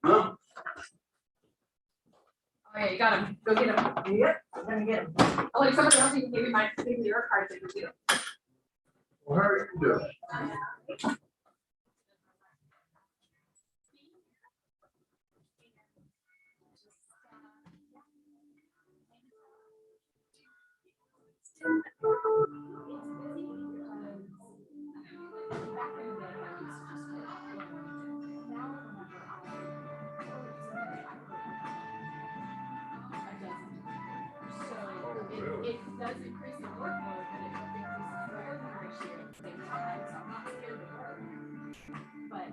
Huh? Oh yeah, you got him. Go get him. Yep, I'm gonna get him. Oh, like somebody else, you can give me your card too. Well, how are you doing? It does increase the workload, but it increases the revenue ratio at the same time, so I'm not scared to work. But,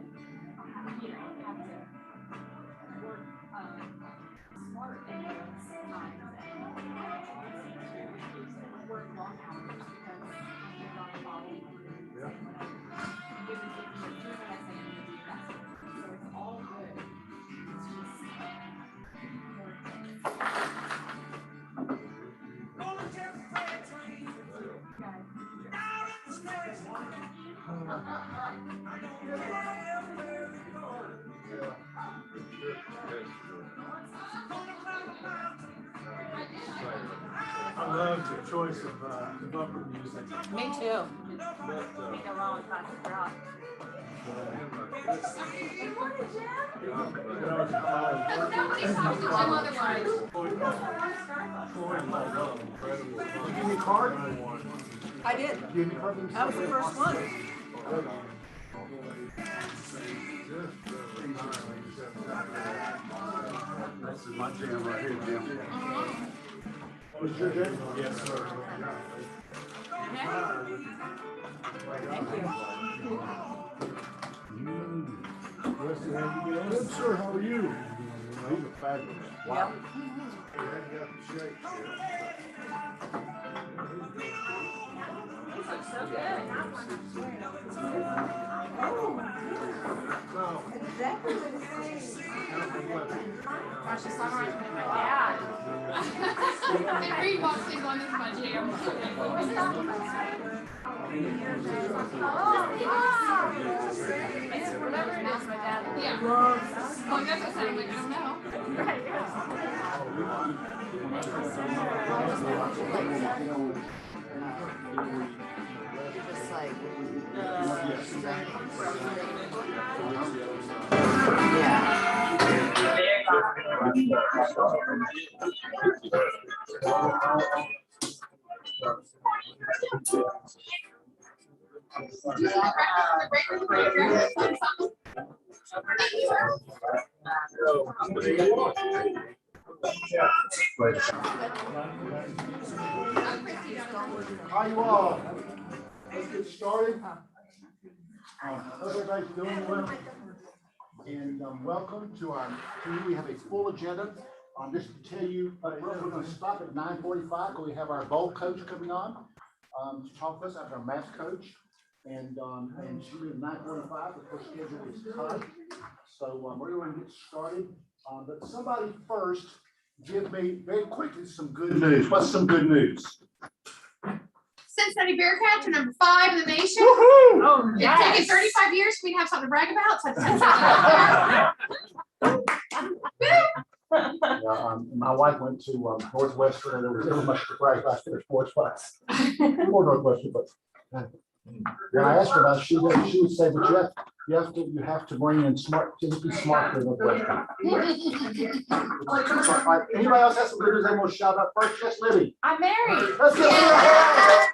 you know, I have to work, smart and sometimes and work long hours because you're not following. Yeah. Give it to you, do what I say, and you do that. So it's all good. It's just more I love your choice of bumper music. Me too. But, Ain't no wrong with classic rock. when I was in college, Nobody's talking to him otherwise. Did you give me a card? I did. Give me a card. That was the first one. This is my jam right here, Jim. Was your jam? Yes, sir. Thank you. Good, sir. How are you? These are fabulous. Wow. These look so good. Exactly the same. Gosh, the sunrise with my Yeah. dad. And Reed walks in going, this is my jam. It's whatever it is, my dad Yeah. loves. Oh, that's what I said, I'm like, I don't know. Right, yeah. Just like, How you all? Let's get started. Hope everybody's doing well. And welcome to our committee. We have a full agenda. Just to tell you, we're going to stop at 9:45 because we have our bowl coach coming on to talk to us after our math coach. And she'll be at 9:45. Of course, schedule is tight. So we're going to get started. But somebody first give me very quickly some good news. What's some good news? Cincinnati Bearcats are number 5 in the nation. oh, It's yes. taken 35 years for me to have something to brag about. So My wife went to Northwestern, and there was never much to brag about their sports class. Or Northwestern, but when I asked her about it, she would say, but you have to bring in smart, to be smart for Northwestern. All right, anybody else have some good news they want to shout out first? Yes, Libby. I'm married. Let's get it.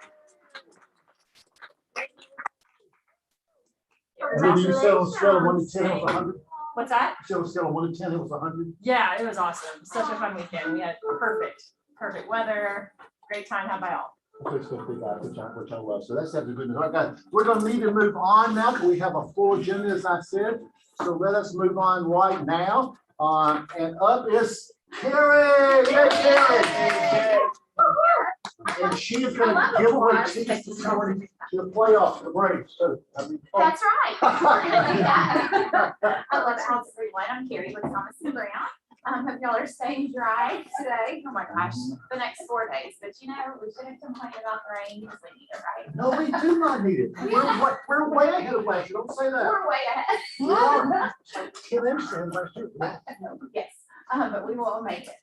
Libby, you said on a scale of 1 to 10, it was 100. What's that? You said on a scale of 1 to 10, it was 100. Yeah, it was awesome. Such a fun weekend. We had perfect weather, great time had by all. Which I love. So that's the good news. All right, guys, we're going to need to move on now because we have a full agenda, as I said. So let us move on right now. And up is Karen. Yay, Karen. And she is going to give away tickets to come to the playoffs, the Braves. So, That's right. We're gonna do that. I love it. How's everyone? I'm Carrie with Thomas and Brown. Hope y'all are staying dry today. Oh my gosh, the next 4 days, but you know, we shouldn't complain about the rain because we need it, right? No, we do not need it. We're way ahead of last year. Don't say that. We're way ahead. We are. Like 10 inches last year. Yes, but we will make it.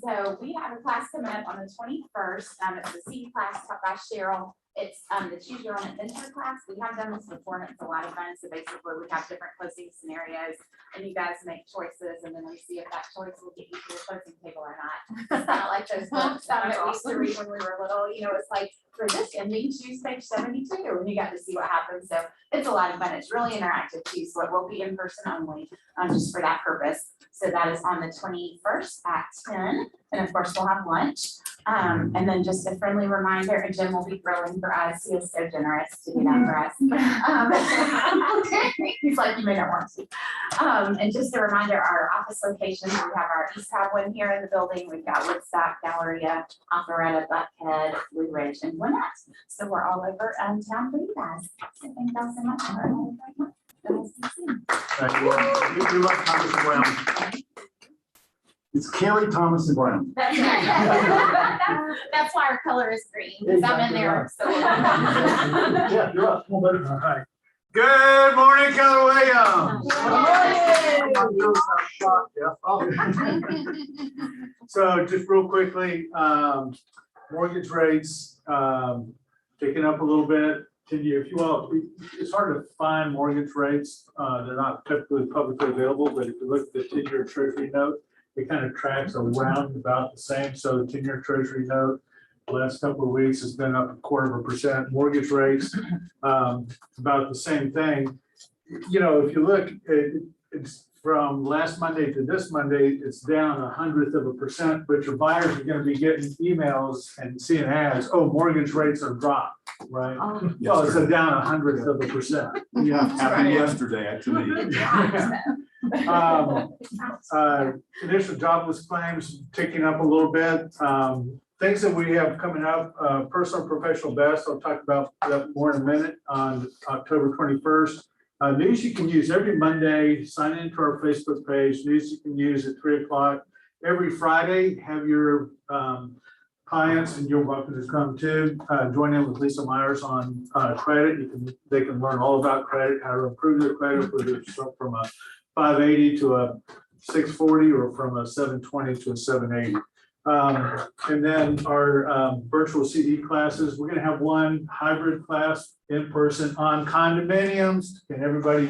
So we have a class coming up on the 21st. It's the C class taught by Cheryl. It's the Choose Your Own Adventure class. We have done this before and it's a lot of fun. So basically we have different closing scenarios and you guys make choices and then we see if that choice will get you to the closing table or not. It's not like those books that we used to read when we were little, you know, it's like for this ending, choose page 72 and you got to see what happens. So it's a lot of fun. It's really interactive too. So it will be in person only, just for that purpose. So that is on the 21st at 10. And of course we'll have lunch. And then just a friendly reminder, and Jim will be grilling for us. He is so generous to do that for us. He's like, you may not want to. And just a reminder, our office locations, we have our East Hab one here in the building. We've got Woodstock, Galleria, Alpharetta, Buckhead, Blue Ridge, and Gwinnett. So we're all over town for you guys. So thank you all so much. Thank you. You love Thomas and Brown. It's Carrie Thomas and Brown. That's right. That's why our color is green, because I'm in there. So. Yeah, you're up. All right. Good morning, Keller Williams. So just real quickly, mortgage rates picking up a little bit. If you all, it's hard to find mortgage rates. They're not typically publicly available, but if you look at the 10-year treasury note, it kind of tracks around about the same. So the 10-year treasury note, the last couple of weeks has been up 0.25%. Mortgage rates, about the same thing. You know, if you look, it's from last Monday to this Monday, it's down 0.1%, but your buyers are going to be getting emails and seeing ads. Oh, mortgage rates are dropped, right? Oh, Well, it's down 0.1%. Yeah. Happened yesterday, actually. Initial jobless claims ticking up a little bit. Things that we have coming up, personal and professional best, I'll talk about that more in a minute on October 21st. News you can use every Monday, sign into our Facebook page, news you can use at 3 o'clock. Every Friday, have your clients, and you're welcome to come too, join in with Lisa Myers on credit. They can learn all about credit, how to improve their credit, whether it's from a 580 to a 640 or from a 720 to a 780. And then our virtual CE classes, we're going to have one hybrid class in person on condominiums. And everybody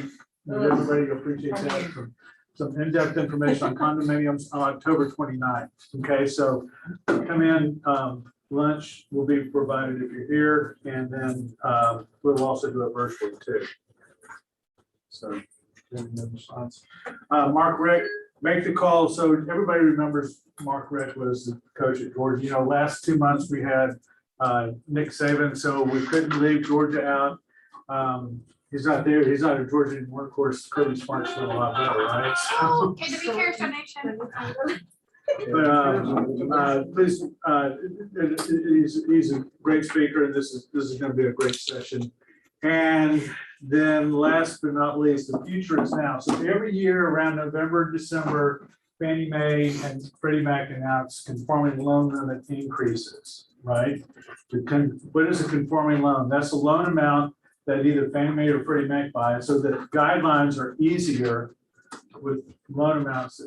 appreciates that. Some in-depth information on condominiums on October 29th. Okay, so come in, lunch will be provided if you're here, and then we'll also do it virtually too. So, Mark Rick, make the call. So everybody remembers Mark Rick was the coach at Georgia. You know, last 2 months we had Nick Saban, so we couldn't leave Georgia out. He's not there. He's not at Georgia anymore. Of course, Kirby Smart's doing a lot better, right? Oh, can to be care donation. But please, he's a great speaker, and this is going to be a great session. And then last but not least, the future is now. So every year around November, December, Fannie Mae and Freddie Mac announce conforming loan limit increases, right? What is a conforming loan? That's a loan amount that either Fannie Mae or Freddie Mac buy, so that guidelines are easier with loan amounts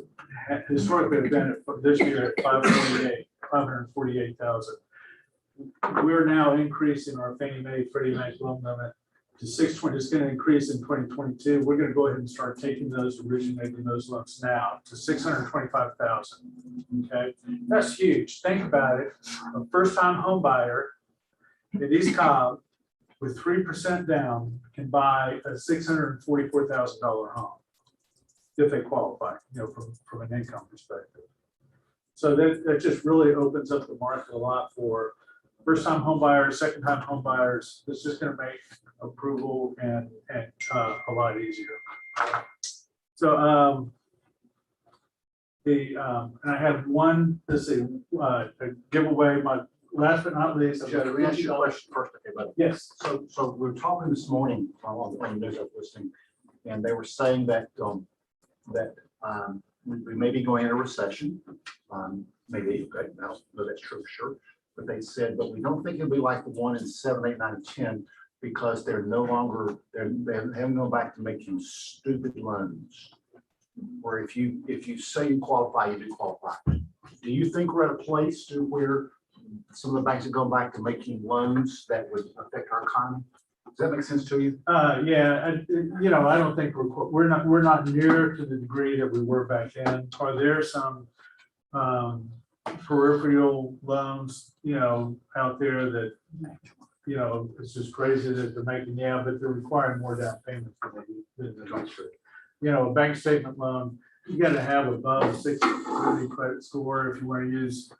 that historically have been at this year at 548,000. We're now increasing our Fannie Mae, Freddie Mac loan limit to 620. It's going to increase in 2022. We're going to go ahead and start taking those, originating those loans now to 625,000. Okay, that's huge. Think about it. A first-time home buyer in East Cobb with 3% down can buy a $644,000 home if they qualify, you know, from an income perspective. So that just really opens up the market a lot for first-time home buyers, second-time home buyers. It's just going to make approval and a lot easier. So and I have one, let's see, a giveaway. My last but not least, I've got Let to me read ask you you. a question first, okay, buddy? Yes. So we were talking this morning on the news I was listening, and they were saying that we may be going into recession. Maybe, okay, no, that's true, for sure. But they said, but we don't think it'll be like the one in 7, 8, 9, and 10 because they're no longer, they haven't gone back to making stupid loans. Where if you say you qualify, you do qualify. Do you think we're at a place to where some of the banks are going back to making loans that would affect our economy? Does that make sense to you? Yeah, I don't think we're not near to the degree that we were back then. Are there some peripheral loans, out there that, it's just crazy that they're making, but they're requiring more down payment than the industry. A bank statement loan, you gotta have above 630 credit score if you want to use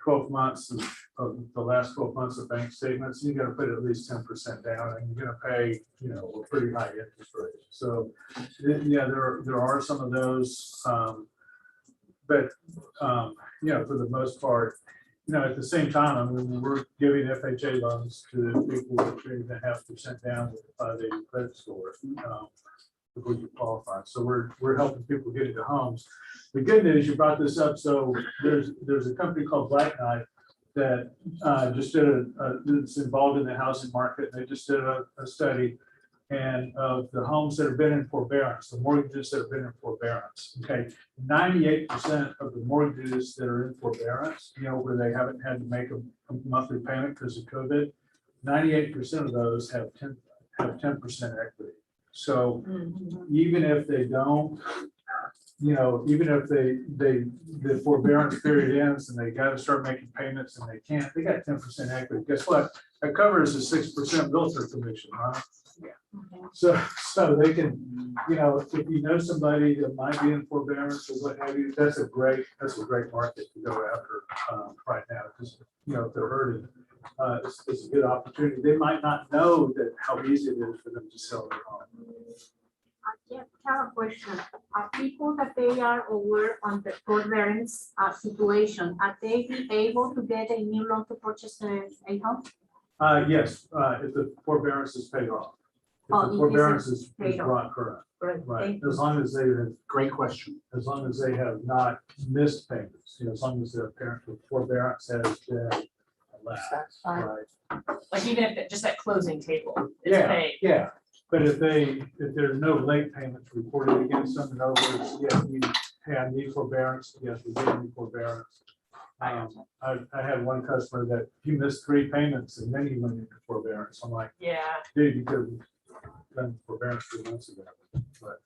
12 months of the last 12 months of bank statements. You gotta put at least 10% down, and you're gonna pay, a pretty high interest rate. So, there are some of those, but for the most part, at the same time, I mean, we're giving FHA loans to people with 3.5% down with a 580 credit score. Before you qualify. So we're helping people get into homes. The good news, you brought this up. So there's a company called Black Knight that just did it's involved in the housing market. They just did a study and of the homes that have been in forbearance, the mortgages that have been in forbearance. Okay, 98% of the mortgages that are in forbearance, where they haven't had to make a monthly payment because of COVID, 98% of those have 10% equity. So even if they don't, even if the forbearance period ends and they got to start making payments and they can't, they got 10% equity. Guess what? That covers a 6% realtor commission, huh? So they can, if you know somebody that might be in forbearance or what have you, that's a great market to go after right now because if they're hurting. It's a good opportunity. They might not know that how easy it is for them to sell their home. I have a question. Are people that they are aware on the forbearance situation, are they be able to get a new loan to purchase a home? Yes, if the forbearance is paid off. Oh, If if the it's forbearance is paid off. brought current, Right. right? As long as they have, Great question. as long as they have not missed payments, as long as their parent forbearance has been elapsed, right? Like even if just that closing table is paid. Yeah, but if there's no late payments reported against them, in other words, yes, I need forbearance, yes, we did need forbearance. I had one customer that he missed 3 payments and then he went into forbearance. I'm like, Yeah. dude, you could have done forbearance 3 months ago. But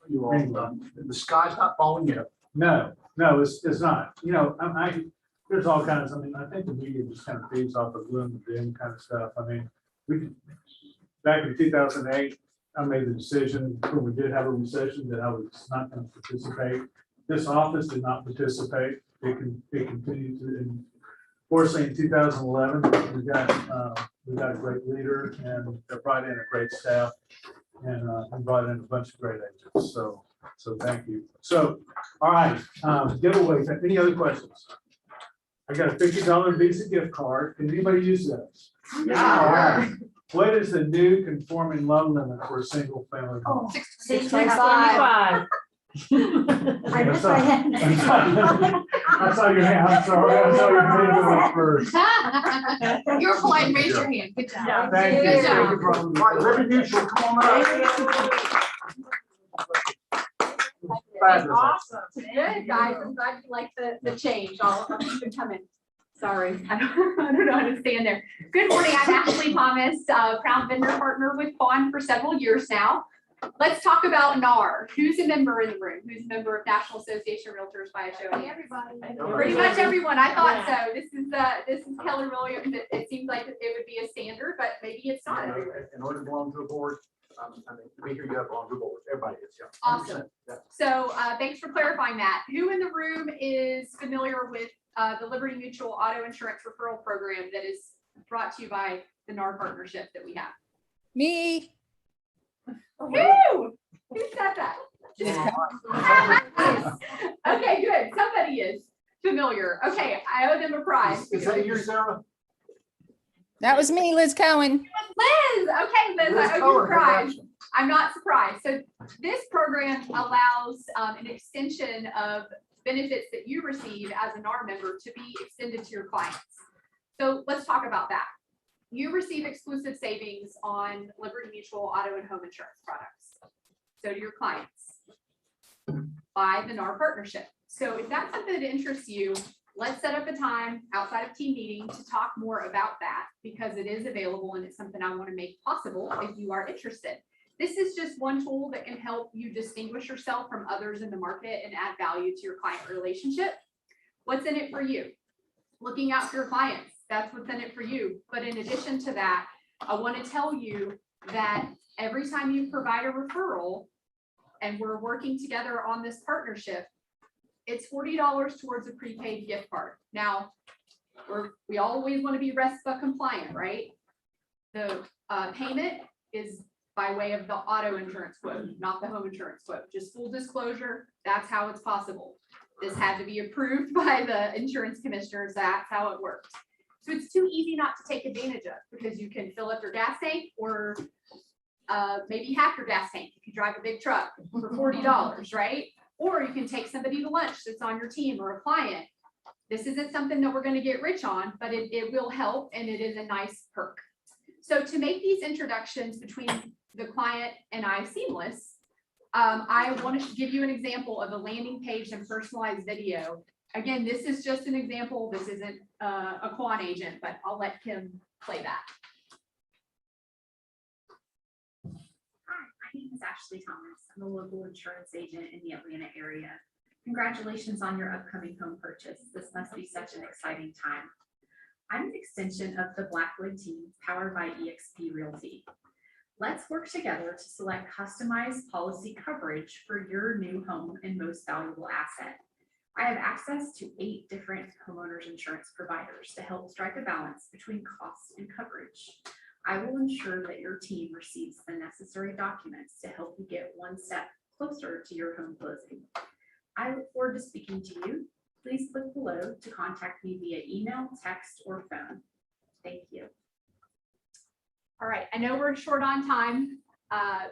You all, the sky's not falling yet. no, it's not. There's all kinds. I mean, I think the media just kind of feeds off of gloom and doom kind of stuff. I mean, back in 2008, I made the decision when we did have a recession that I was not going to participate. This office did not participate. It continued to. And fortunately, in 2011, we got a great leader and they brought in a great staff and brought in a bunch of great agents. So thank you. So, all right, giveaways. Any other questions? I got a $50 Visa gift card. Can anybody use those? Yeah. All right. What is the new conforming loan limit for a single family home? 625. I wish I had. I saw your hand. I'm sorry. I saw your hand first. You were polite, raise your hand, good job. Yeah. Thank you. Good Thank job. you for all the- All right, Liberty Mutual, come on up. Awesome. Good, guys, I'm glad you like the change, I'll keep it coming. Sorry, I don't know how to stand there. Good morning, I'm Ashley Thomas, proud vendor partner with Fawn for several years now. Let's talk about NAR. Who's a member in the room? Who's a member of National Association of Realtors by a show of hands? Everybody. Pretty much everyone. I thought so. This is Keller Williams. It seems like it would be a standard, but maybe it's not everywhere. In order to belong to a board, I mean, to be here, you have to belong to a board. Everybody is, yeah. Awesome. 100%, yeah. So thanks for clarifying that. Who in the room is familiar with the Liberty Mutual Auto Insurance Referral Program that is brought to you by the NAR partnership that we have? Me. Who? Who said that? Okay, good. Somebody is familiar. Okay, I owe them a prize. Is that your Sarah? That was me, Liz Cohen. Liz, okay, Liz, I owe you a Cohen, prize. congrats. I'm not surprised. So this program allows an extension of benefits that you receive as a NAR member to be extended to your clients. So let's talk about that. You receive exclusive savings on Liberty Mutual auto and home insurance products. So do your clients by the NAR partnership. So if that's something that interests you, let's set up a time outside of team meeting to talk more about that, because it is available and it's something I want to make possible if you are interested. This is just one tool that can help you distinguish yourself from others in the market and add value to your client relationship. What's in it for you? Looking out for your clients, that's what's in it for you. But in addition to that, I want to tell you that every time you provide a referral and we're working together on this partnership, it's $40 towards a prepaid gift card. Now, we always want to be RESPA compliant, right? The payment is by way of the auto insurance quote, not the home insurance quote. Just full disclosure, that's how it's possible. This had to be approved by the insurance commissioners. That's how it works. So it's too easy not to take advantage of, because you can fill up your gas tank, or maybe half your gas tank if you drive a big truck for $40, right? Or you can take somebody to lunch that's on your team or a client. This isn't something that we're going to get rich on, but it will help, and it is a nice perk. So to make these introductions between the client and I seamless, I want to give you an example of a landing page and personalized video. Again, this is just an example. This isn't a Quan agent, but I'll let Kim play that. Hi, my name is Ashley Thomas. I'm a local insurance agent in the Atlanta area. Congratulations on your upcoming home purchase. This must be such an exciting time. I'm an extension of the Blackwood team powered by eXp Realty. Let's work together to select customized policy coverage for your new home and most valuable asset. I have access to 8 different homeowners insurance providers to help strike a balance between cost and coverage. I will ensure that your team receives the necessary documents to help you get one step closer to your home closing. I look forward to speaking to you. Please click below to contact me via email, text, or phone. Thank you. All right, I know we're short on time.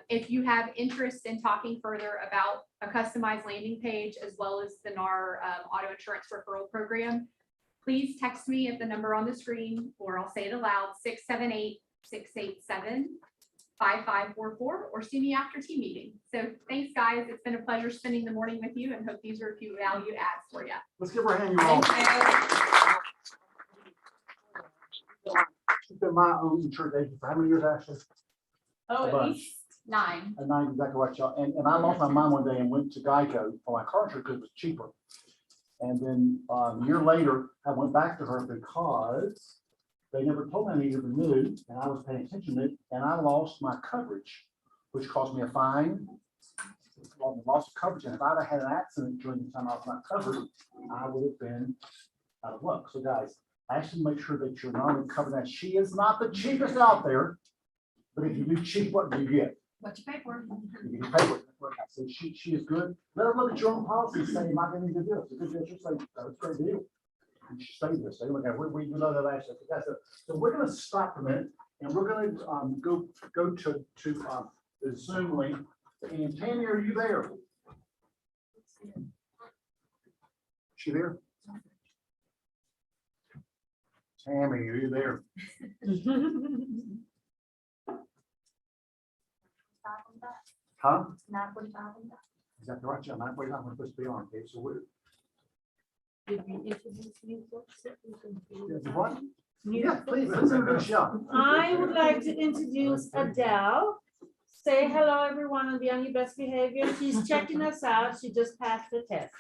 If you have interest in talking further about a customized landing page as well as the NAR auto insurance referral program, please text me at the number on the screen, or I'll say it aloud, 678-687-5544, or see me after team meeting. So thanks, guys. It's been a pleasure spending the morning with you, and hope these are a few value adds for you. Let's give her a hand, you all. She's been my own insurance agent for how many years, Ashley? Oh, A at bunch. least 9. And I exactly right, y'all. And I lost my mind one day and went to Geico for my car insurance because it was cheaper. And then a year later, I went back to her because they never told me I needed to renew, and I was paying attention to it, and I lost my coverage, which cost me a fine. Loss of coverage, and if I'd have had an accident during the time I was not covered, I would have been out of luck. So guys, actually make sure that you're not only covered. That she is not the cheapest out there, but if you do cheap, what do you get? What you pay for? You can pay for it. So she is good. Let her look at your own policy and say, am I getting a good deal? It's a good deal. She'll say, oh, it's a great deal. And she say this. So we love that actually. So we're going to stop a minute, and we're going to go to the Zoom link. And Tammy, are you there? She there? Tammy, are you there? Huh? Is that the right job? 9:45, we're supposed to be on, okay, so we're. What? Yeah, please, let's have a shot. I would like to introduce Adele. Say hello, everyone, and be on your best behavior. She's checking us out. She just passed the test.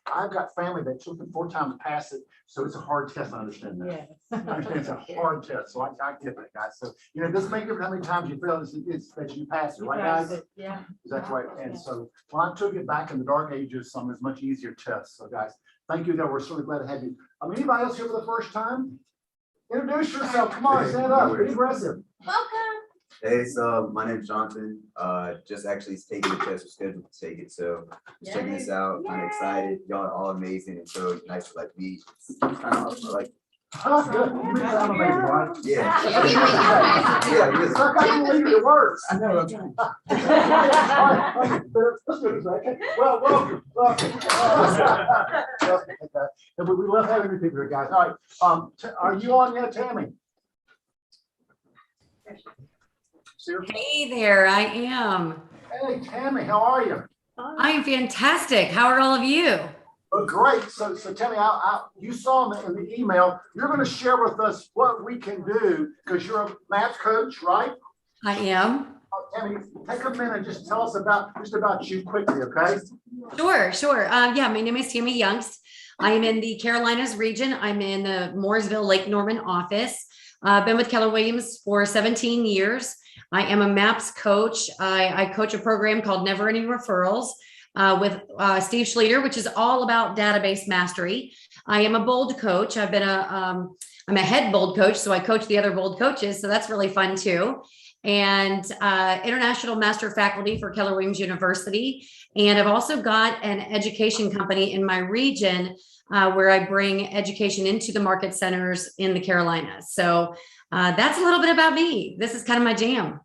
I've got family that took it 4 times to pass it, so it's a hard test. I understand that. Yes. I understand it's a hard test, so I get that, guys. So, it doesn't make difference how many times you fail, it's that you pass it, You right, passed guys? it, yeah. That's right. And so when I took it back in the dark ages, some is much easier test. So guys, thank you. We're certainly glad to have you. Anybody else here for the first time? Introduce yourself. Come on, stand up. Be aggressive. Welcome. Hey, so my name is Jonathan. Just actually taking the test, was scheduled to take it. So just checking this out. I'm excited. Y'all are all amazing and so nice to be kind of like Huh? Good. You read that amazing, right? Yeah. Yeah, we can. Yeah, we just- I can't believe your words. I know. Let's do this, okay? Well, welcome. And we love having you people here, guys. All right, are you on yet, Tammy? Seriously? Hey there, I am. Hey, Tammy, how are you? I am fantastic. How are all of you? Oh, great. So Tammy, you saw in the email, you're going to share with us what we can do because you're a math coach, right? I am. Tammy, take a minute, just tell us about you quickly, okay? Sure. Yeah, my name is Tammy Youngst. I am in the Carolinas region. I'm in the Mooresville, Lake Norman office. I've been with Keller Williams for 17 years. I am a MAPS coach. I coach a program called Never Ending Referrals with Steve Schlueter, which is all about database mastery. I am a bold coach. I'm a head bold coach, so I coach the other bold coaches. So that's really fun too. And international master faculty for Keller Williams University. And I've also got an education company in my region where I bring education into the market centers in the Carolinas. So that's a little bit about me. This is kind of my jam.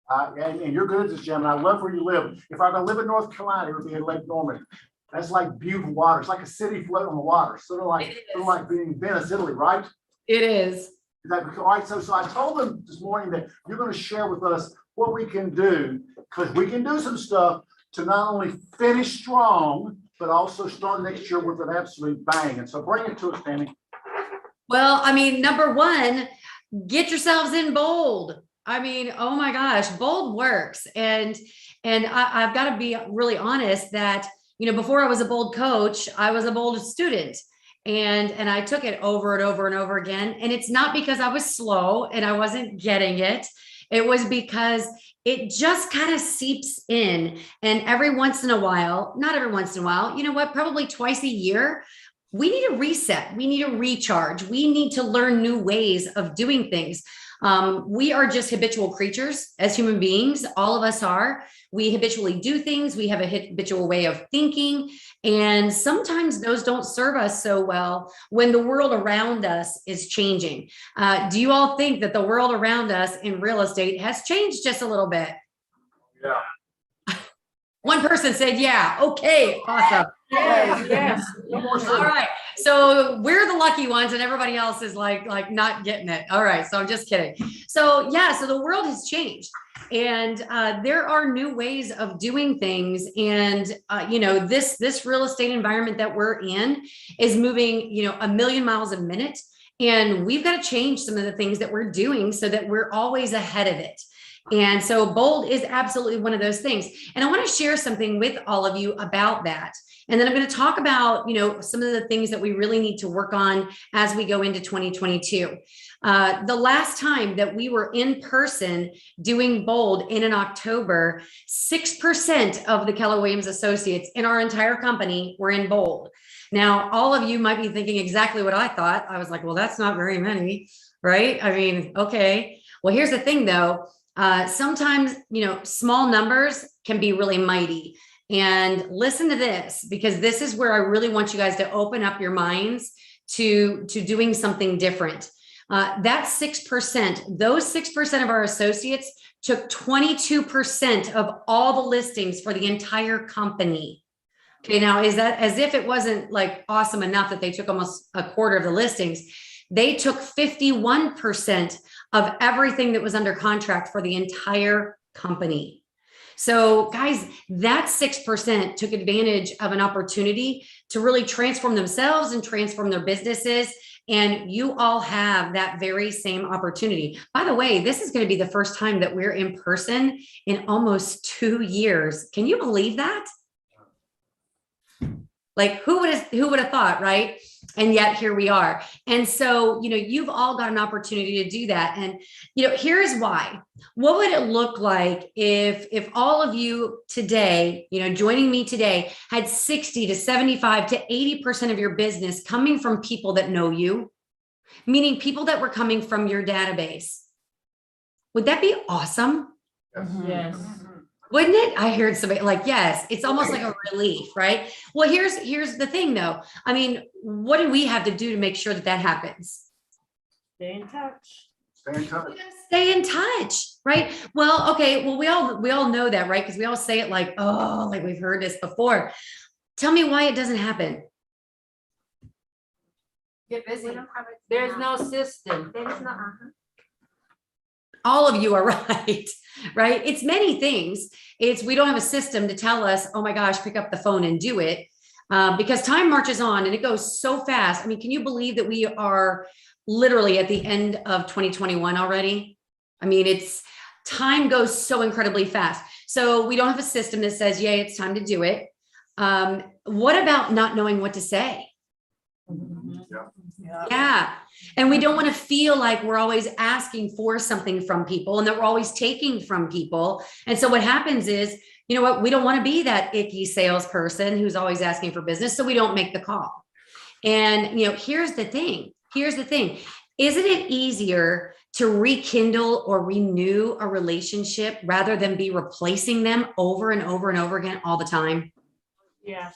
And you're good at this, Jim, and I love where you live. If I could live in North Carolina, it would be in Lake Norman. That's like beautiful water. It's like a city floating on the water, sort of like being in Venice, Italy, right? It is. All right, so I told them this morning that you're going to share with us what we can do, because we can do some stuff to not only finish strong, but also start next year with an absolute bang. And so bring it to us, Tammy. Well, I mean, number one, get yourselves in bold. I mean, oh my gosh, bold works. And I've got to be really honest that, before I was a bold coach, I was a bold student. And I took it over and over and over again. And it's not because I was slow and I wasn't getting it. It was because it just kind of seeps in. And every once in a while, not every once in a while, you know what, probably twice a year, we need a reset. We need a recharge. We need to learn new ways of doing things. We are just habitual creatures as human beings. All of us are. We habitually do things. We have a habitual way of thinking. And sometimes those don't serve us so well when the world around us is changing. Do you all think that the world around us in real estate has changed just a little bit? Yeah. One person said, yeah. Okay, awesome. Yes. All right. So we're the lucky ones and everybody else is like not getting it. All right. So I'm just kidding. So yeah, so the world has changed and there are new ways of doing things. And this real estate environment that we're in is moving, 1,000,000 miles a minute. And we've got to change some of the things that we're doing so that we're always ahead of it. And so bold is absolutely one of those things. And I want to share something with all of you about that. And then I'm going to talk about, some of the things that we really need to work on as we go into 2022. The last time that we were in person doing bold in October, 6% of the Keller Williams associates in our entire company were in bold. Now, all of you might be thinking exactly what I thought. I was like, well, that's not very many, right? I mean, okay. Well, here's the thing though. Sometimes, small numbers can be really mighty. And listen to this, because this is where I really want you guys to open up your minds to doing something different. That 6%, those 6% of our associates took 22% of all the listings for the entire company. Okay, now is that as if it wasn't like awesome enough that they took almost a quarter of the listings? They took 51% of everything that was under contract for the entire company. So guys, that 6% took advantage of an opportunity to really transform themselves and transform their businesses. And you all have that very same opportunity. By the way, this is going to be the first time that we're in person in almost 2 years. Can you believe that? Like who would have thought, right? And yet here we are. And so, you've all got an opportunity to do that. And, here's why. What would it look like if all of you today, joining me today had 60 to 75 to 80% of your business coming from people that know you, meaning people that were coming from your database? Would that be awesome? Yes. Wouldn't it? I heard somebody like, yes, it's almost like a relief, right? Well, here's the thing though. I mean, what do we have to do to make sure that happens? Stay in touch. Stay in touch. We gotta stay in touch, right? Well, okay, well, we all know that, right? Because we all say it like, oh, like we've heard this before. Tell me why it doesn't happen. Get We busy. don't have it There's now. no system. There is no, All of you are right, right? It's many things. It's we don't have a system to tell us, oh my gosh, pick up the phone and do it. Because time marches on and it goes so fast. I mean, can you believe that we are literally at the end of 2021 already? I mean, it's time goes so incredibly fast. So we don't have a system that says, yay, it's time to do it. What about not knowing what to say? Yeah. And we don't want to feel like we're always asking for something from people and that we're always taking from people. And so what happens is, you know what, we don't want to be that icky salesperson who's always asking for business. So we don't make the call. And, you know, here's the thing. Isn't it easier to rekindle or renew a relationship rather than be replacing them over and over and over again all the time? Yeah.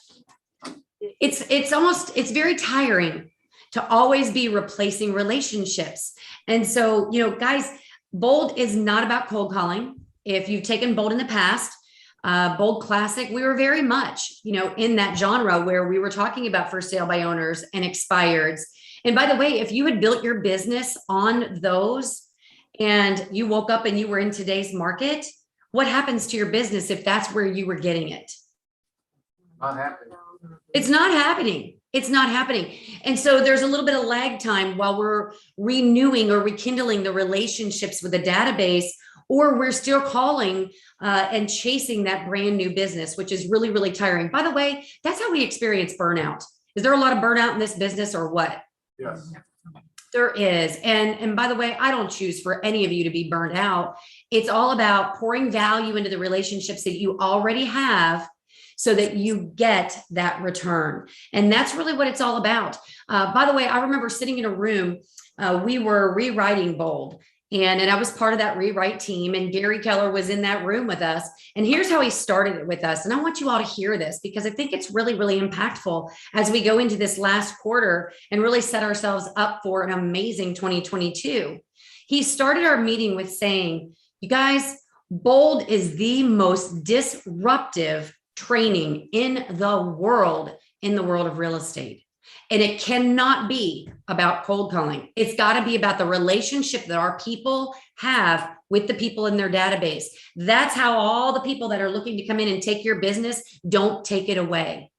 It's very tiring to always be replacing relationships. And so, you know, guys, Bold is not about cold calling. If you've taken Bold in the past, Bold Classic, we were very much, you know, in that genre where we were talking about for sale by owners and expireds. And by the way, if you had built your business on those and you woke up and you were in today's market, what happens to your business if that's where you were getting it? Not happy. It's not happening. It's not happening. And so there's a little bit of lag time while we're renewing or rekindling the relationships with the database, or we're still calling and chasing that brand new business, which is really, really tiring. By the way, that's how we experience burnout. Is there a lot of burnout in this business or what? Yes. There is. And by the way, I don't choose for any of you to be burned out. It's all about pouring value into the relationships that you already have so that you get that return. And that's really what it's all about. By the way, I remember sitting in a room, we were rewriting Bold. And I was part of that rewrite team, and Gary Keller was in that room with us. And here's how he started it with us. And I want you all to hear this because I think it's really, really impactful as we go into this last quarter and really set ourselves up for an amazing 2022. He started our meeting with saying, you guys, Bold is the most disruptive training in the world of real estate. And it cannot be about cold calling. It's got to be about the relationship that our people have with the people in their database. That's how all the people that are looking to come in and take your business don't take it away.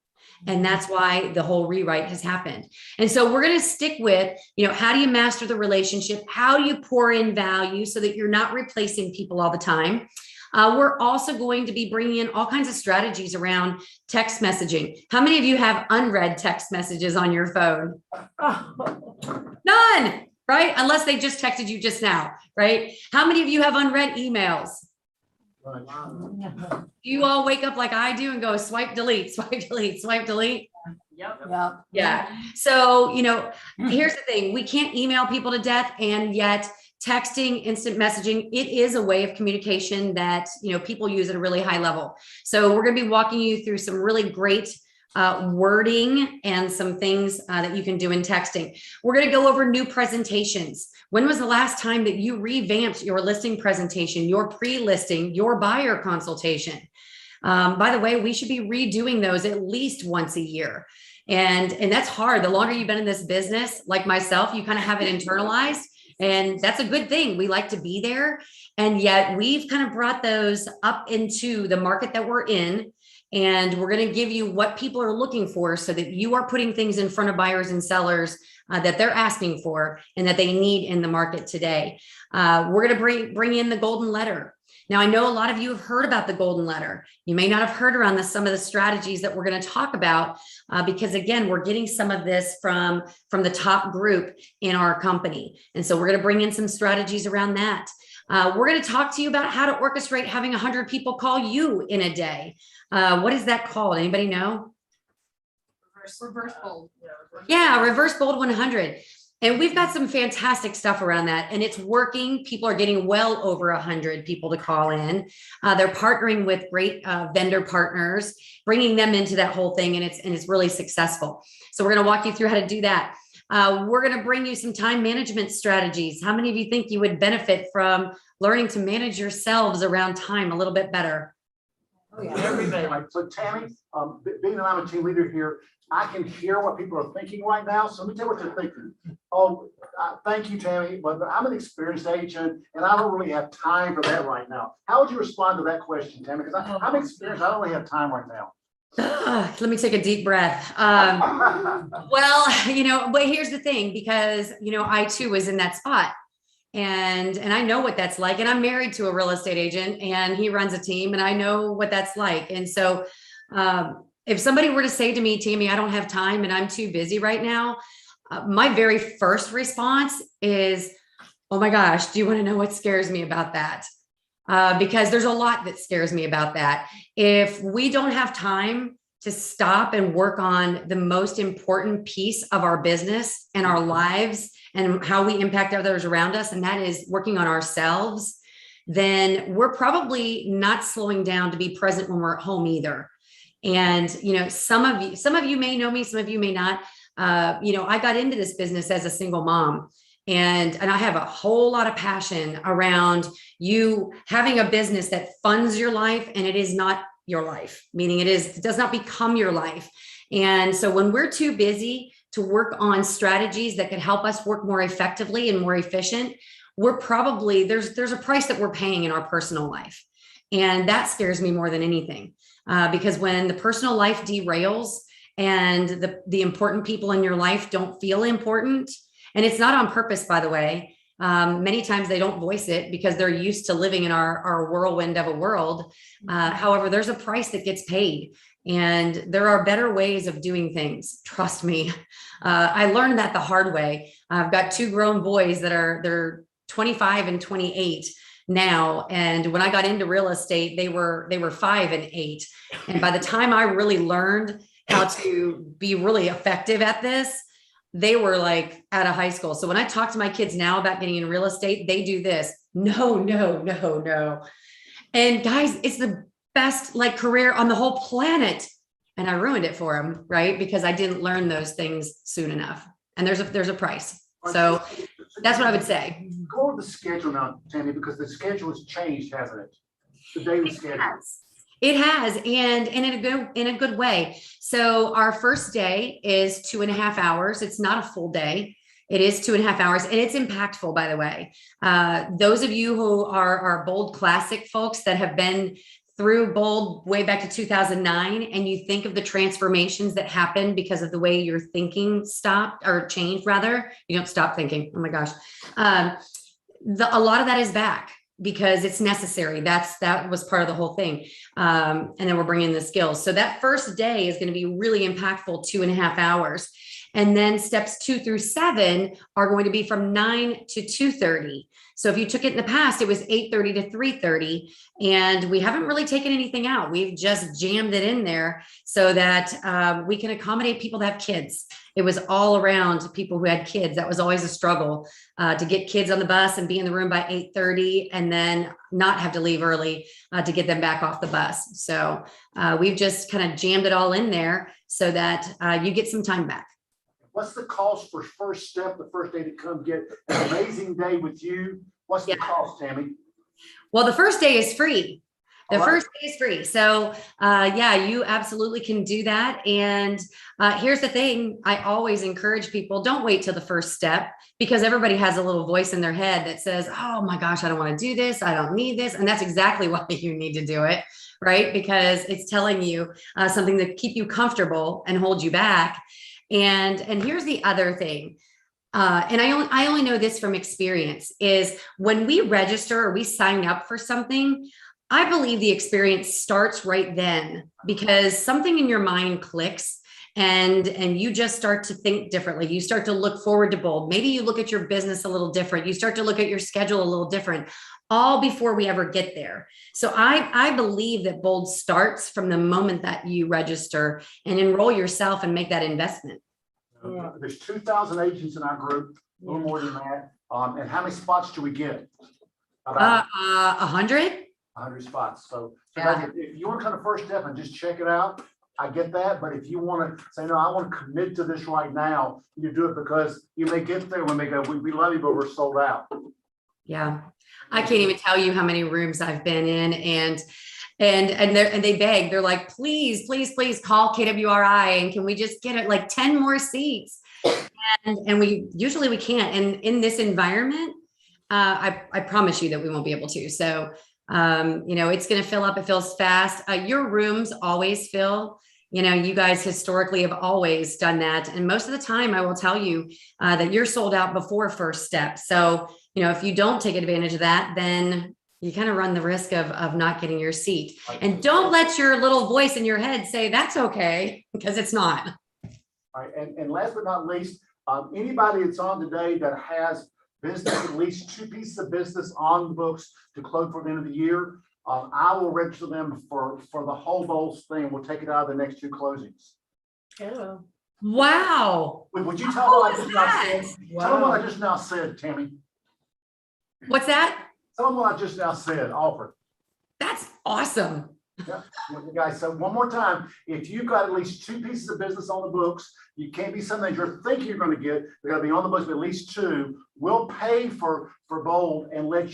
And that's why the whole rewrite has happened. And so we're going to stick with, you know, how do you master the relationship? How do you pour in value so that you're not replacing people all the time? We're also going to be bringing in all kinds of strategies around text messaging. How many of you have unread text messages on your phone? None, right? Unless they just texted you just now, right? How many of you have unread emails? Do you all wake up like I do and go swipe, delete, swipe, delete, swipe, delete? Yep. Yeah. So, you know, here's the thing. We can't email people to death, and yet texting, instant messaging, it is a way of communication that, you know, people use at a really high level. So we're going to be walking you through some really great wording and some things that you can do in texting. We're going to go over new presentations. When was the last time that you revamped your listing presentation, your pre-listing, your buyer consultation? By the way, we should be redoing those at least once a year. And that's hard. The longer you've been in this business, like myself, you kind of have it internalized. And that's a good thing. We like to be there. And yet we've kind of brought those up into the market that we're in. And we're going to give you what people are looking for so that you are putting things in front of buyers and sellers that they're asking for and that they need in the market today. We're going to bring in the golden letter. Now, I know a lot of you have heard about the golden letter. You may not have heard around some of the strategies that we're going to talk about because, again, we're getting some of this from the top group in our company. And so we're going to bring in some strategies around that. We're going to talk to you about how to orchestrate having 100 people call you in a day. What is that called? Anybody know? Reverse Bold. Yeah, Reverse Bold 100. And we've got some fantastic stuff around that, and it's working. People are getting well over 100 people to call in. They're partnering with great vendor partners, bringing them into that whole thing, and it's really successful. So we're going to walk you through how to do that. We're going to bring you some time management strategies. How many of you think you would benefit from learning to manage yourselves around time a little bit better? Oh, yeah. Everything. Like, so Tammy, being that I'm a team leader here, I can hear what people are thinking right now. So let me tell you what they're thinking. Oh, thank you, Tammy, but I'm an experienced agent and I don't really have time for that right now. How would you respond to that question, Tammy? Because I'm experienced. I don't really have time right now. Let me take a deep breath. Well, but here's the thing, because, I too was in that spot. And I know what that's like. And I'm married to a real estate agent and he runs a team and I know what that's like. And so if somebody were to say to me, Tammy, I don't have time and I'm too busy right now, my very first response is, oh my gosh, do you want to know what scares me about that? Because there's a lot that scares me about that. If we don't have time to stop and work on the most important piece of our business and our lives and how we impact others around us, and that is working on ourselves, then we're probably not slowing down to be present when we're at home either. And, some of you may know me, some of you may not. I got into this business as a single mom. And I have a whole lot of passion around you having a business that funds your life and it is not your life, meaning it does not become your life. And so when we're too busy to work on strategies that could help us work more effectively and more efficient, we're probably, there's a price that we're paying in our personal life. And that scares me more than anything, because when the personal life derails and the important people in your life don't feel important, and it's not on purpose, by the way. Many times they don't voice it because they're used to living in our whirlwind of a world. However, there's a price that gets paid and there are better ways of doing things. Trust me. I learned that the hard way. I've got two grown boys they're 25 and 28 now. And when I got into real estate, they were 5 and 8. And by the time I really learned how to be really effective at this, they were like out of high school. So when I talk to my kids now about getting in real estate, they do this. No. And guys, it's the best career on the whole planet. And I ruined it for them, right? Because I didn't learn those things soon enough. And there's a price. So that's what I would say. Go over the schedule now, Tammy, because the schedule has changed, hasn't it? The daily schedule. It has, and in a good way. So our first day is 2.5 hours. It's not a full day. It is 2.5 hours, and it's impactful, by the way. Those of you who are Bold Classic folks that have been through Bold way back to 2009, and you think of the transformations that happened because of the way your thinking stopped or changed, rather, you don't stop thinking. Oh my gosh. A lot of that is back, because it's necessary. That was part of the whole thing. And then we're bringing the skills. So that first day is going to be really impactful, 2.5 hours. And then steps 2 through 7 are going to be from 9 to 2:30. So if you took it in the past, it was 8:30 to 3:30, and we haven't really taken anything out. We've just jammed it in there so that we can accommodate people that have kids. It was all around people who had kids. That was always a struggle, to get kids on the bus and be in the room by 8:30 and then not have to leave early to get them back off the bus. So we've just kind of jammed it all in there so that you get some time back. What's the cost for first step, the first day to come get an amazing day with you? What's the cost, Tammy? Well, the first day is free. The All right. first day is free. So you absolutely can do that. And here's the thing. I always encourage people, don't wait till the first step, because everybody has a little voice in their head that says, oh my gosh, I don't want to do this. I don't need this. And that's exactly why you need to do it, right? Because it's telling you something to keep you comfortable and hold you back. And here's the other thing. And I only know this from experience, is when we register or we sign up for something, I believe the experience starts right then, because something in your mind clicks and you just start to think differently. You start to look forward to Bold. Maybe you look at your business a little different. You start to look at your schedule a little different, all before we ever get there. So I believe that Bold starts from the moment that you register and enroll yourself and make that investment. There's 2,000 agents in our group, a little more than that. And how many spots do we get? About 100. 100 spots. So Yeah. guys, if you want to come to First Step and just check it out, I get that, but if you want to say, no, I want to commit to this right now, you do it because you may get there when they go, we love you, but we're sold out. Yeah. I can't even tell you how many rooms I've been in and they beg, they're like, please, please, please call KWRI and can we just get it like 10 more seats? And we usually we can't. And in this environment, I promise you that we won't be able to. So, it's going to fill up. It fills fast. Your rooms always fill. You guys historically have always done that. And most of the time, I will tell you that you're sold out before first step. So, if you don't take advantage of that, then you kind of run the risk of not getting your seat. And don't let your little voice in your head say that's okay, because it's not. All right, and last but not least, anybody that's on today that has business, at least 2 pieces of business on the books to close for the end of the year, I will register them for the whole Bowls thing. We'll take it out of the next 2 closings. Hello. Wow. Would you tell them what I just now that? said? Tell them what I just now said, Tammy. What's that? Tell them what I just now said, offer. That's awesome. Yeah, guys, so one more time, if you've got at least 2 pieces of business on the books, you can't be something you're thinking you're going to get. They're going to be on the books, but at least 2. We'll pay for Bold and we'll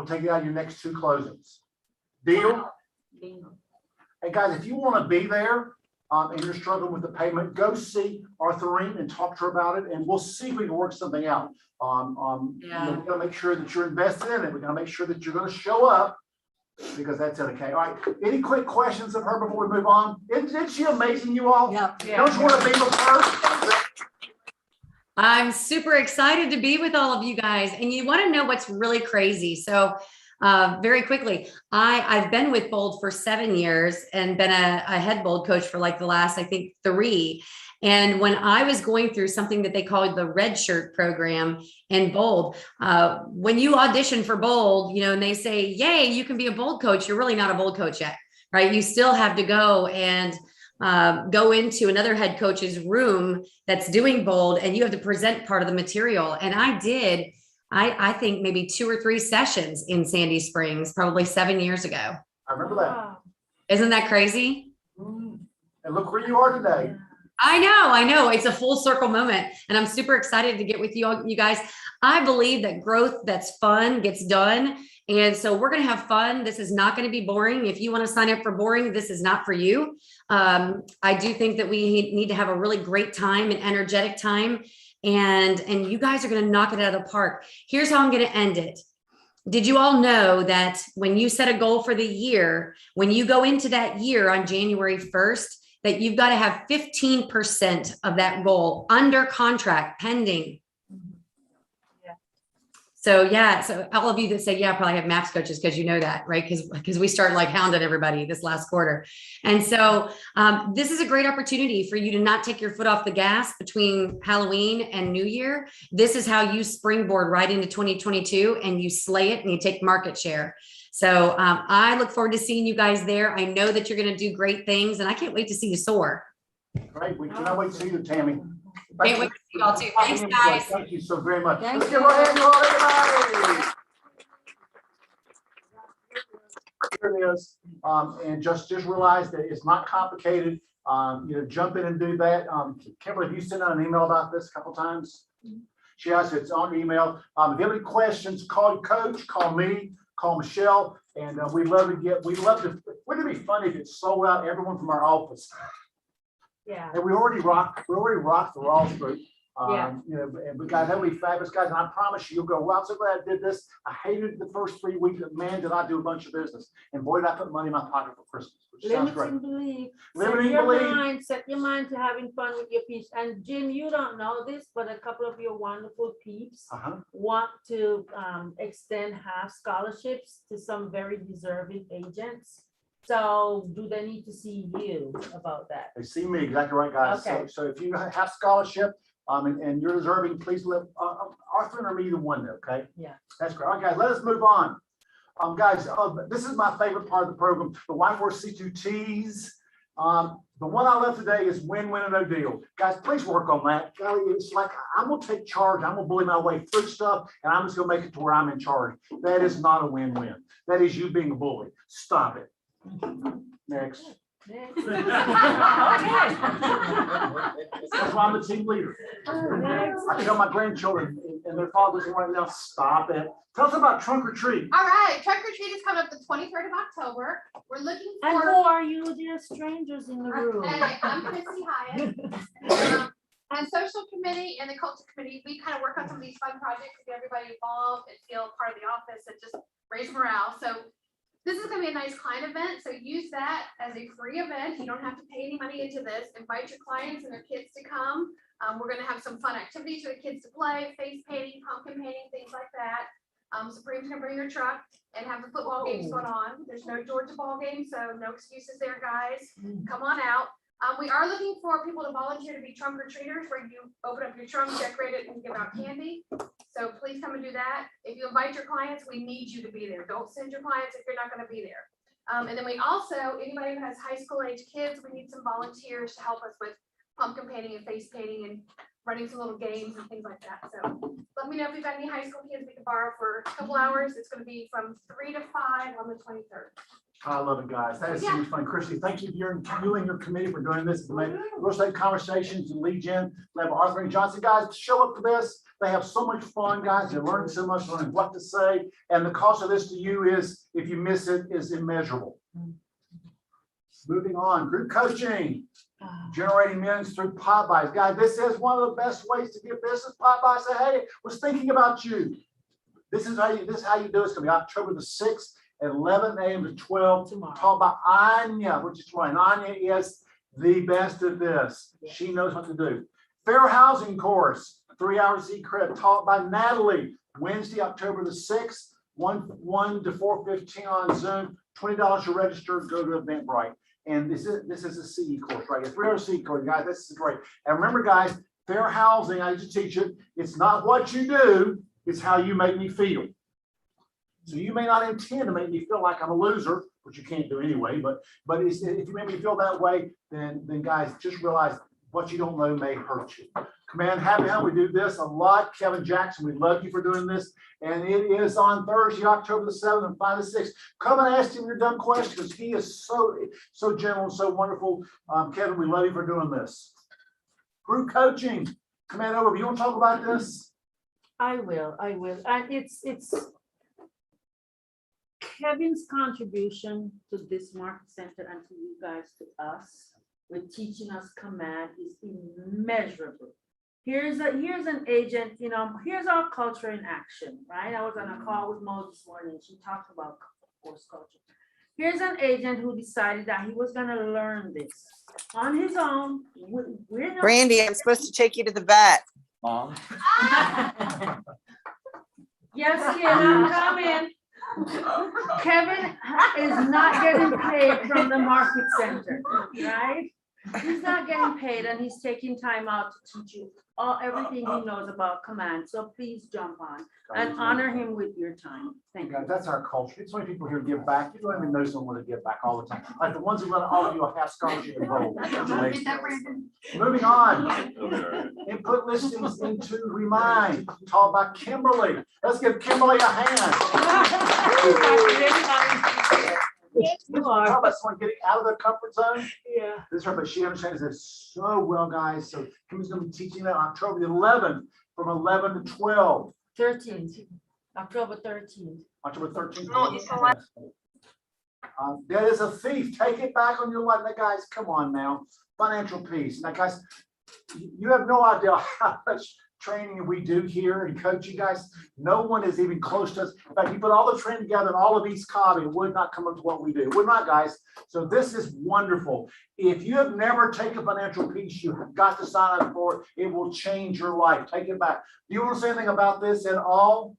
take it out of your next 2 closings. Deal? Hey guys, if you want to be there and you're struggling with the payment, go see Arthurine and talk to her about it, and we'll see if we can work something out. We got to make sure that you're invested in it. We got to make sure that you're going to show up, because that's it. Okay. All right. Any quick questions of her before we move on? Isn't she amazing, you all? Yeah. Don't you want to be with her? I'm super excited to be with all of you guys. And you want to know what's really crazy. So very quickly, I've been with Bold for 7 years and been a head Bold coach for like the last, I think, 3. And when I was going through something that they called the Red Shirt program in Bold, when you audition for Bold, and they say, yay, you can be a Bold coach, you're really not a Bold coach yet, right? You still have to go and go into another head coach's room that's doing Bold, and you have to present part of the material. And I did, I think maybe 2 or 3 sessions in Sandy Springs, probably 7 years ago. I remember that. Isn't that crazy? And look where you are today. I know. It's a full circle moment. And I'm super excited to get with you guys. I believe that growth that's fun gets done. And so we're going to have fun. This is not going to be boring. If you want to sign up for boring, this is not for you. I do think that we need to have a really great time, an energetic time. And you guys are going to knock it out of the park. Here's how I'm going to end it. Did you all know that when you set a goal for the year, when you go into that year on January 1st, that you've got to have 15% of that goal under contract pending? So all of you that say, yeah, probably have max coaches, because you know that, right? Because we start like hounding everybody this last quarter. And so this is a great opportunity for you to not take your foot off the gas between Halloween and New Year. This is how you springboard right into 2022 and you slay it and you take market share. So I look forward to seeing you guys there. I know that you're going to do great things, and I can't wait to see you soar. Great. We cannot wait to see you, Tammy. Can't wait to see you all too. Thanks, guys. Thank you so very much. Thank Let's give her a hand, everybody. Here it is. And just realize that it's not complicated. Jump in and do that. Kimberly, have you sent out an email about this a couple times? She has. It's on email. If you have any questions, call Coach, call me, call Michelle, and wouldn't it be funny if it sold out everyone from our office? Yeah. And we already rocked the Rawls group. Yeah. And we got heavily fabulous guys. And I promise you'll go, well, I'm so glad I did this. I hated the first 3 weeks, but man, did I do a bunch of business. And boy, did I put money in my pocket for Christmas, which sounds great. Limiting belief. Limiting Set your mind to having fun with your peeps. And Jim, you don't know this, but a couple of your wonderful peeps want to extend half scholarships to some very deserving agents. So do they need to see you about that? They see me, exactly right, guys. Okay. So if you have scholarship and you're deserving, please let Arthur or me either one, okay? Yeah. That's great. All right, guys, let us move on. Guys, this is my favorite part of the program, the Whitewater C2Ts. The one I left today is win-win and no deal. Guys, please work on that. Golly, it's like I'm gonna take charge. I'm gonna bully my way through stuff, and I'm just gonna make it to where I'm in charge. That is not a win-win. That is you being a bully. Stop it. Next. That's why I'm the team leader. I tell my grandchildren and their fathers right now, stop it. Tell us about trunk or treat. All right, trunk or treat is coming up the 23rd of October. We're looking And for. who are you, dear strangers in the room? Hey, I'm Chrissy Hyatt. And social committee and the culture committee, we kind of work on some of these fun projects to get everybody involved and feel part of the office and just raise morale. So this is gonna be a nice client event, so use that as a free event. You don't have to pay any money into this. Invite your clients and their kids to come. We're gonna have some fun activities for the kids to play, face painting, pumpkin painting, things like that. Supreme's gonna bring your truck and have the football games going on. There's no Georgia ball game, so no excuses there, guys. Come on out. We are looking for people to volunteer to be trunk or treaters, where you open up your trunk, decorate it, and give out candy. So please come and do that. If you invite your clients, we need you to be there. Don't send your clients if you're not gonna be there. And then we also, anybody who has high school age kids, we need some volunteers to help us with pumpkin painting and face painting and running some little games and things like that. So let me know if you've got any high school kids we can borrow for a couple hours. It's gonna be from 3 to 5 on the 23rd. I love it, guys. That is so much fun. Christy, thank you, you and your committee for doing this. Real Estate Conversations and Lead Gen. We have Arthur and Johnson, guys, show up for this. They have so much fun, guys. They're learning so much, learning what to say. And the cost of this to you is, if you miss it, is immeasurable. Moving on, group coaching, generating millions through Popeyes. Guys, this is one of the best ways to get business. Popeyes say, hey, was thinking about you. This is how you do it. It's gonna be October the 6th. At 11 a.m. to 12 Tomorrow. Talk about Anya, which is tomorrow. And Anya is the best at this. Yeah. She knows what to do. Fair housing course, 3 hours E-Credit, taught by Natalie. Wednesday, October the 6th, 1 to 4:15 on Zoom. $20 to register. Go to Eventbrite. And this is a CE course, right? A 3-hour CE course, guys. This is great. And remember, guys, fair housing. I used to teach it. It's not what you do; it's how you make me feel. So you may not intend to make me feel like I'm a loser, which you can't do anyway, but if you make me feel that way, then guys, just realize what you don't know may hurt you. Command Happy Hour, we do this a lot. Kevin Jackson, we love you for doing this. And it is on Thursday, October the 7th and 5 to 6. Come and ask him your dumb questions. He is so gentle and so wonderful. Kevin, we love you for doing this. Group coaching, Command Over, you want to talk about this? I will. And it's Kevin's contribution to this market center and to you guys, to us, with teaching us command is immeasurable. Here's an agent, here's our culture in action, right? I was on a call with Mo this morning. She talked about course culture. Here's an agent who decided that he was gonna learn this on his own. We're not. Brandy, I'm supposed to take you to the vet. Mom. Yes, yeah, I'm coming. Kevin is not getting paid from the market center, right? He's not getting paid, and he's taking time out to teach you everything he knows about command. So please jump on and honor him with your time. Thank you. Guys, that's our culture. It's why people here give back. You don't even know someone to give back all the time. Like the ones who let all of you a half scholarship in gold. That's amazing. Moving on. Input listings into Remind, taught by Kimberly. Let's give Kimberly a hand. You are. Talk about someone getting out of their comfort zone. Yeah. This is her, but she understands this so well, guys. So Kimberly's going to be teaching that October the 11th from 11 to 12. 13th, October 13th. October 13th. That is a thief. Take it back on your life. Now, guys, come on now. Financial peace. Now, guys, you have no idea how much training we do here and coach you guys. No one is even close to us. In fact, you put all the training together and all of East Cobb, it would not come up to what we do. It would not, guys. So this is wonderful. If you have never taken financial peace, you have got to sign up for it. It will change your life. Take it back. Do you want to say anything about this at all?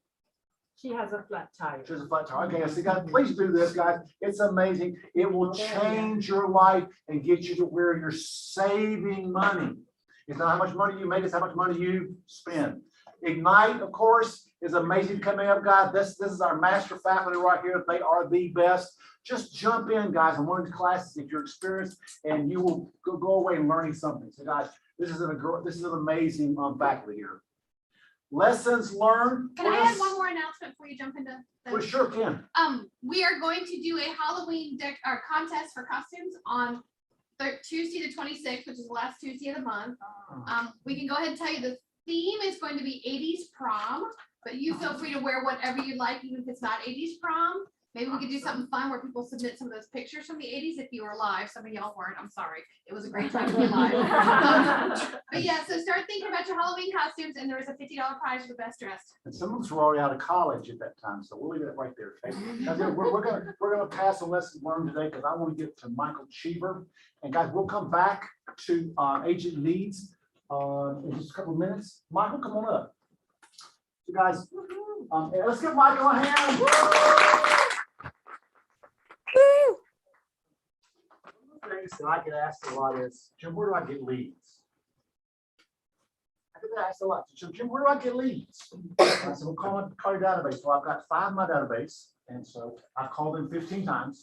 She has a flat tire. She's a flat tire. Okay, so guys, please do this, guys. It's amazing. It will change your life and get you to where you're saving money. It's not how much money you make, it's how much money you spend. Ignite, of course, is amazing coming up, guys. This is our master faculty right here. They are the best. Just jump in, guys, in one of these classes if you're experienced, and you will go away learning something. So, guys, this is an amazing faculty here. Lessons learned. Can I add one more announcement before you jump into We sure can. we are going to do a Halloween contest for costumes on Tuesday the 26th, which is the last Tuesday of the month. We can go ahead and tell you the theme is going to be 80s prom, but you feel free to wear whatever you like, even if it's not 80s prom. Maybe we could do something fun where people submit some of those pictures from the 80s if you were alive. Some of y'all weren't. I'm sorry. It was a great time to be alive. But yeah, so start thinking about your Halloween costumes, and there is a $50 prize for the best dressed. And some of us were already out of college at that time, so we'll leave it right there. Okay? Now, we're gonna pass a lesson learned today because I want to get to Michael Cheever. And guys, we'll come back to agent needs in just a couple of minutes. Michael, come on up. You guys, let's give Michael a hand. One of the things that I get asked a lot is, Jim, where do I get leads? I get asked a lot. So Jim, where do I get leads? I said, well, call your database. Well, I've got 5 in my database. And so I've called them 15 times.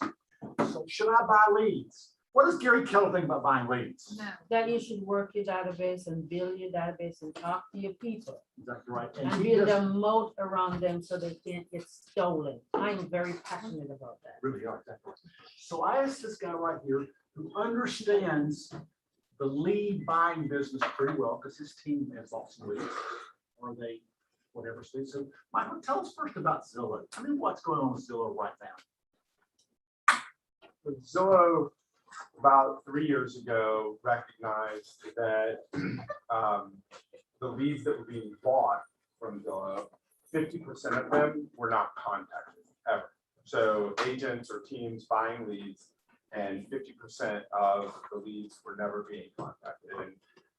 So should I buy leads? What does Gary Keller think about buying leads? No, that you should work your database and build your database and talk to your people Exactly right. and he build a doesn't moat around them so they can't get stolen. I'm very passionate about that. really are. Exactly. So I asked this guy right here who understands the lead buying business pretty well because his team has lots of leads or they whatever. So Michael, tell us first about Zillow. I mean, what's going on with Zillow right now? With Zillow, about 3 years ago, recognized that the leads that were being bought from Zillow, 50% of them were not contacted ever. So agents or teams buying leads, and 50% of the leads were never being contacted.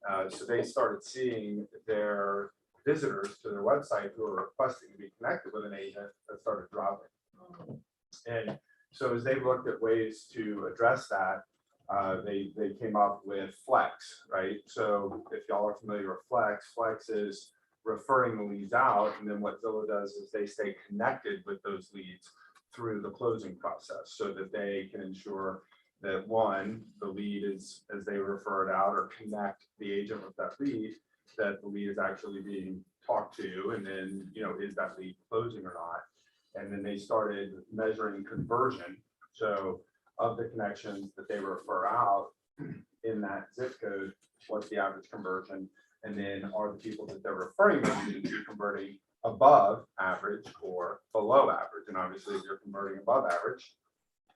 And so they started seeing their visitors to their website who were requesting to be connected with an agent that started dropping. And so as they looked at ways to address that, they came up with Flex, right? So if y'all are familiar with Flex is referring the leads out, and then what Zillow does is they stay connected with those leads through the closing process so that they can ensure that one, the lead is, as they refer it out or connect the agent with that lead, that the lead is actually being talked to, and then, is that lead closing or not? And then they started measuring conversion. So of the connections that they refer out in that zip code, what's the average conversion? And then are the people that they're referring them to converting above average or below average? And obviously, if you're converting above average,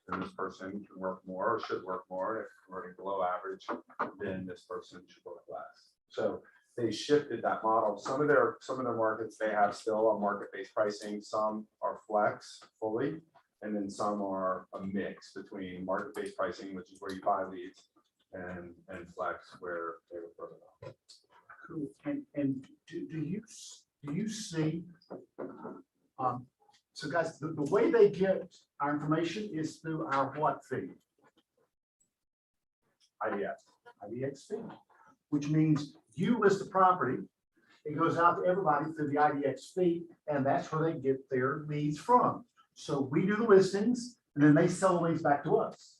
then this person can work more or should work more. And if converting below average, then this person should work less. So they shifted that model. Some of their markets, they have still a market-based pricing. Some are Flex fully, and then some are a mix between market-based pricing, which is where you buy leads, and Flex, where they refer them out. Cool. And do you see? So guys, the way they get our information is through our what feed? IDX feed, which means you list the property, it goes out to everybody through the IDX feed, and that's where they get their leads from. So we do the listings, and then they sell the leads back to us.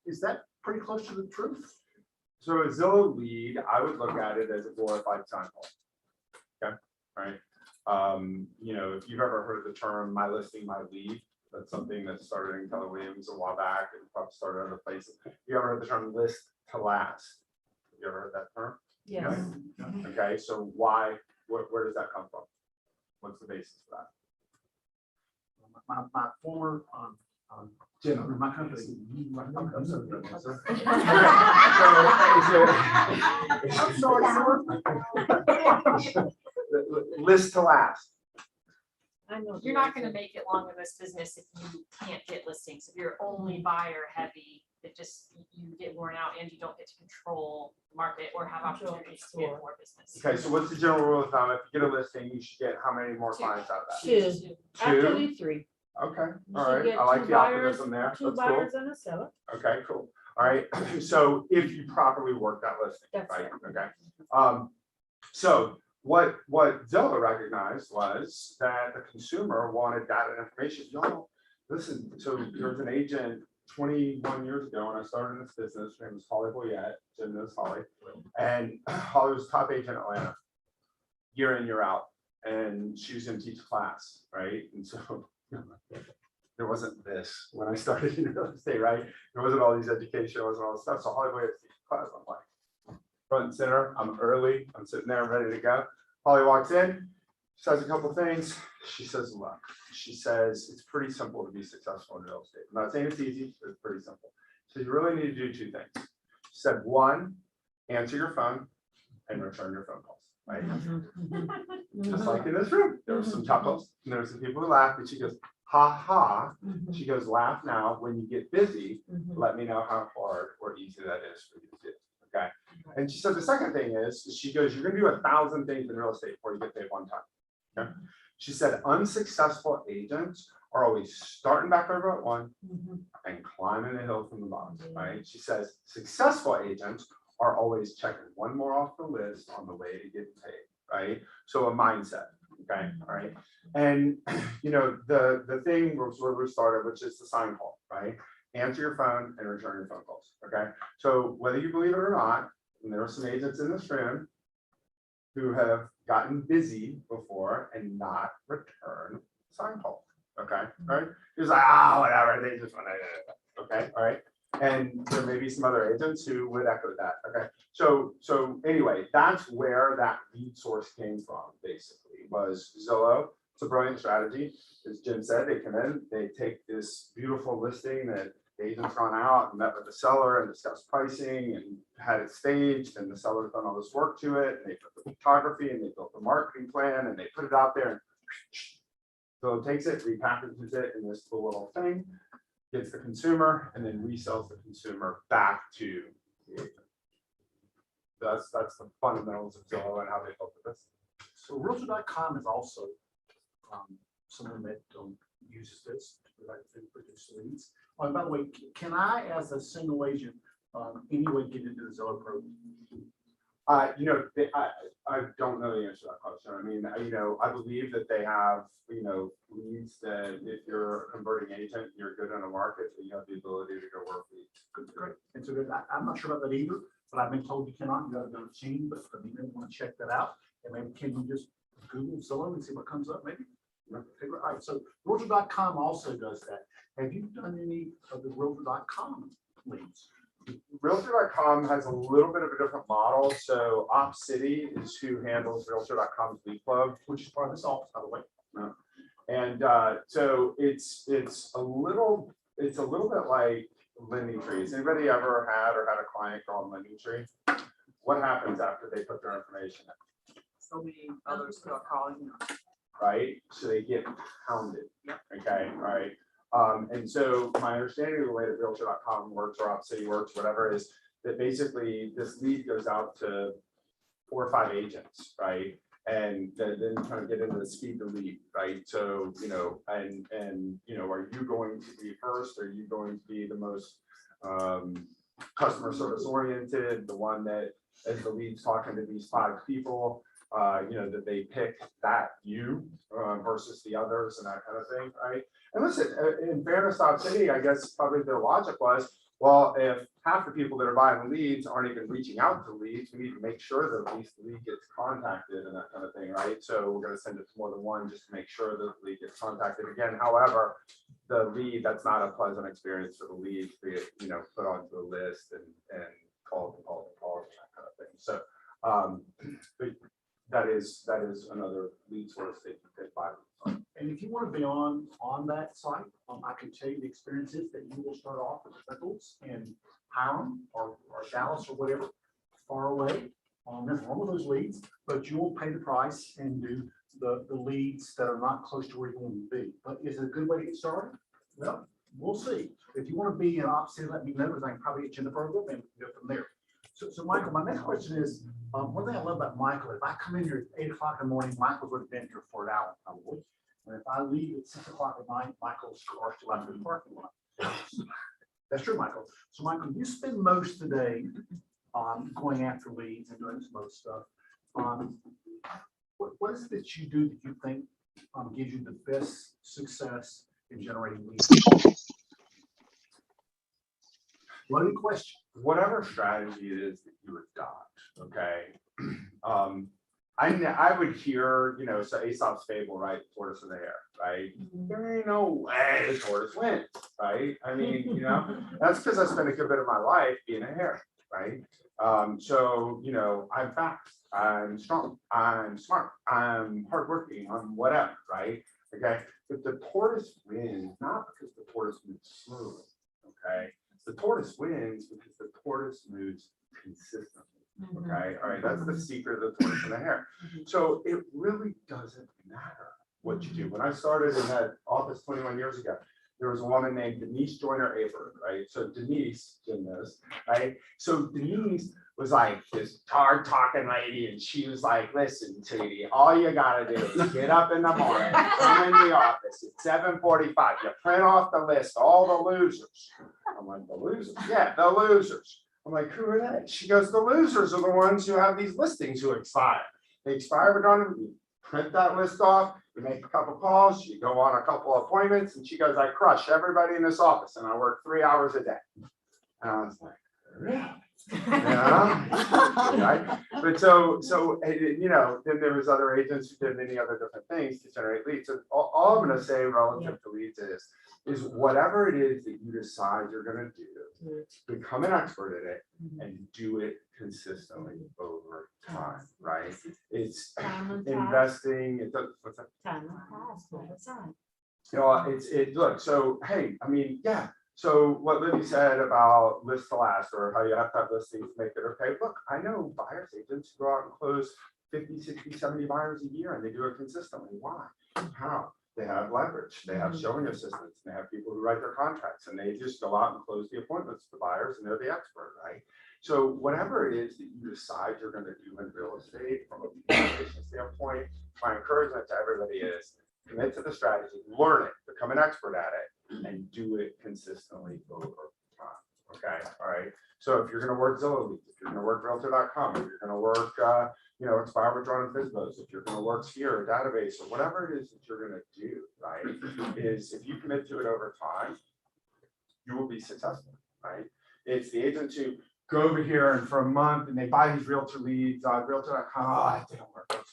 Is that pretty close to the truth? So a Zillow lead, I would look at it as a glorified sign call. Okay, all right. If you've ever heard the term "my listing, my lead," that's something that started in Keller Williams a while back, and probably started other places. You ever heard the term "list to last"? You ever heard that term? Yes. Okay, so why? Where does that come from? What's the basis for that? My former gentleman, my company. I'm sorry. List to last. I know. You're not gonna make it long in this business if you can't get listings. If you're only buyer heavy, it just, you get worn out and you don't get to control the market or have opportunities to get more business. Okay, so what's the general rule of thumb? If you get a listing, you should get how many more clients out of that? Two. Actually, 3. Okay, You all should right. get I like two the buyers, optimism there. Two That's cool. buyers and a seller. Okay, cool. All right. So if you properly work that listing, That's right? right. Okay. So what Zillow recognized was that the consumer wanted data and information. Y'all, listen, so there's an agent 21 years ago when I started this business. Her name was Holly Boyette. Jim knows Holly. And Holly was top agent in Atlanta, year in, year out. And she was going to teach a class, right? And so there wasn't this when I started in real estate, right? There wasn't all these education, there wasn't all this stuff. So Holly Williams class, I'm like, front and center, I'm early, I'm sitting there ready to go. Holly walks in, says a couple things. She says, look, she says, it's pretty simple to be successful in real estate. I'm not saying it's easy, but it's pretty simple. So you really need to do two things. She said, one, answer your phone and return your phone calls, right? Just like in this room, there were some chuckles and there were some people who laughed, and she goes, ha ha. She goes, laugh now. When you get busy, let me know how hard or easy that is for you to do. Okay. And she said the second thing is, she goes, you're gonna do 1,000 things in real estate before you get paid one time. Okay. She said unsuccessful agents are always starting back over at one and climbing the hill from the bottom, right? She says successful agents are always checking one more off the list on the way to get paid, right? So a mindset, okay, all right? And, you know, the thing was where we started, which is the sign call, right? Answer your phone and return your phone calls, okay? So whether you believe it or not, and there are some agents in this room who have gotten busy before and not return sign calls, okay, all right? It's like, whatever, they just want to, okay, all right? And there may be some other agents who would echo that, okay? So anyway, that's where that lead source came from, basically, was Zillow. It's a brilliant strategy. As Jim said, they come in, they take this beautiful listing that the agent's gone out and met with the seller and discussed pricing and had it staged, and the seller's done all this work to it, and they put the photography and they built the marketing plan and they put it out there. So it takes it, repackages it in this little thing, gets the consumer, and then resells the consumer back to the agent. That's the fundamentals of Zillow and how they built this. So Realtor.com is also someone that uses this to produce leads. Oh, and by the way, can I, as a single agent, anyway get into the Zillow program? You know, I don't know the answer to that question. I mean, you know, I believe that they have, you know, leads that if you're a converting agent, you're good on a market, so you have the ability to go work leads. Great. And so I'm not sure about that either, but I've been told you cannot. You got to go to Team, but you may want to check that out. And maybe can you just Google Zillow and see what comes up? Maybe. All right. So Realtor.com also does that. Have you done any of the Realtor.com leads? Realtor.com has a little bit of a different model. So OpCity is who handles Realtor.com's lead club, Which is part of this office, by the way. and so it's a little bit like Lending Tree. Has anybody ever had a client go on Lending Tree? What happens after they put their information in? So many others are calling them. Right? So they get hounded. Okay, right. And so my understanding of the way that Realtor.com works or OpCity works, whatever, is that basically this lead goes out to 4 or 5 agents, right? And then kind of get into the speed to lead, right? So, you know, and you know, are you going to be first? Are you going to be the most customer service oriented, the one that as the lead's talking to these 5 people, you know, that they pick that you versus the others and that kind of thing, right? And listen, in fairness to OpCity, I guess probably their logic was, well, if half the people that are buying the leads aren't even reaching out to leads, we need to make sure that at least the lead gets contacted and that kind of thing, right? So we're going to send it to more than one just to make sure that the lead gets contacted again. However, the lead, that's not a pleasant experience for the lead to get, you know, put onto a list and call and that kind of thing. So but that is another lead source that you can buy. And if you want to be on that site, I can tell you the experience is that you will start off with Pickles in Hiram or Dallas or whatever, far away. There's one of those leads, but you will pay the price and do the leads that are not close to where you want to be. But is it a good way to get started? Well, we'll see. If you want to be an OpCity, let me know, because I can probably get you in the program and go from there. So Michael, my next question is, one thing I love about Michael, if I come in here at 8 o'clock in the morning, Michael's already been here for an hour probably. And if I leave at 6 o'clock at night, Michael's car still out in the parking lot. That's true, Michael. So Michael, you spend most of the day going after leads and doing some other stuff. What is it that you do that you think gives you the best success in generating leads? Loaded question. Whatever strategy it is that you adopt, okay. I would hear, you know, so Aesop's fable, right? Tortoise and the hare, right? There ain't no way the tortoise wins, right? I mean, you know, that's because I spent a good bit of my life being a hare, right? So, you know, I'm fast, I'm strong, I'm smart, I'm hardworking, I'm whatever, right? Okay, but the tortoise wins not because the tortoise moves slowly, okay? The tortoise wins because the tortoise moves consistently. Okay, all right, that's the secret of the tortoise and the hare. So it really doesn't matter what you do. When I started in that office 21 years ago, there was a woman named Denise Joyner Aber, right? So Denise, Jim knows, right? So Denise was like this hard talking lady, and she was like, listen, Tootie, all you gotta do is get up in the morning, come in the office at 7:45, you print off the list, all the losers. I'm like, the losers? Yeah, the losers. I'm like, who are they? She goes, the losers are the ones who have these listings who expire. They expire, but don't you print that list off, you make a couple calls, you go on a couple appointments, and she goes, I crush everybody in this office, and I work 3 hours a day. And I was like, really? Yeah. Right? But so you know, then there was other agents who did many other different things to generate leads. So all I'm going to say relative to leads is whatever it is that you decide you're going to do, become an expert at it and do it consistently over time, right? It's investing. It does, what's that? Time and task, all the time. You know, look, so hey, I mean, yeah. So what Libby said about list to last, or how you have to have listings to make it okay. Look, I know buyers agents who go out and close 50, 60, 70 buyers a year, and they do it consistently. Why? How? They have leverage, they have showing assistants, they have people who write their contracts, and they just go out and close the appointments to buyers, and they're the expert, right? So whatever it is that you decide you're going to do in real estate from a communication standpoint, my encouragement to everybody is commit to the strategy, learn it, become an expert at it, and do it consistently over time. Okay, all right. So if you're going to work Zillow leads, if you're going to work Realtor.com, if you're going to work, you know, Expire, Withdraw, and FSBOs, if you're going to work Sphere or database or whatever it is that you're going to do, right, is if you commit to it over time, you will be successful, right? It's the agents who go over here and for a month and they buy these realtor leads on Realtor.com. Oh, it didn't work.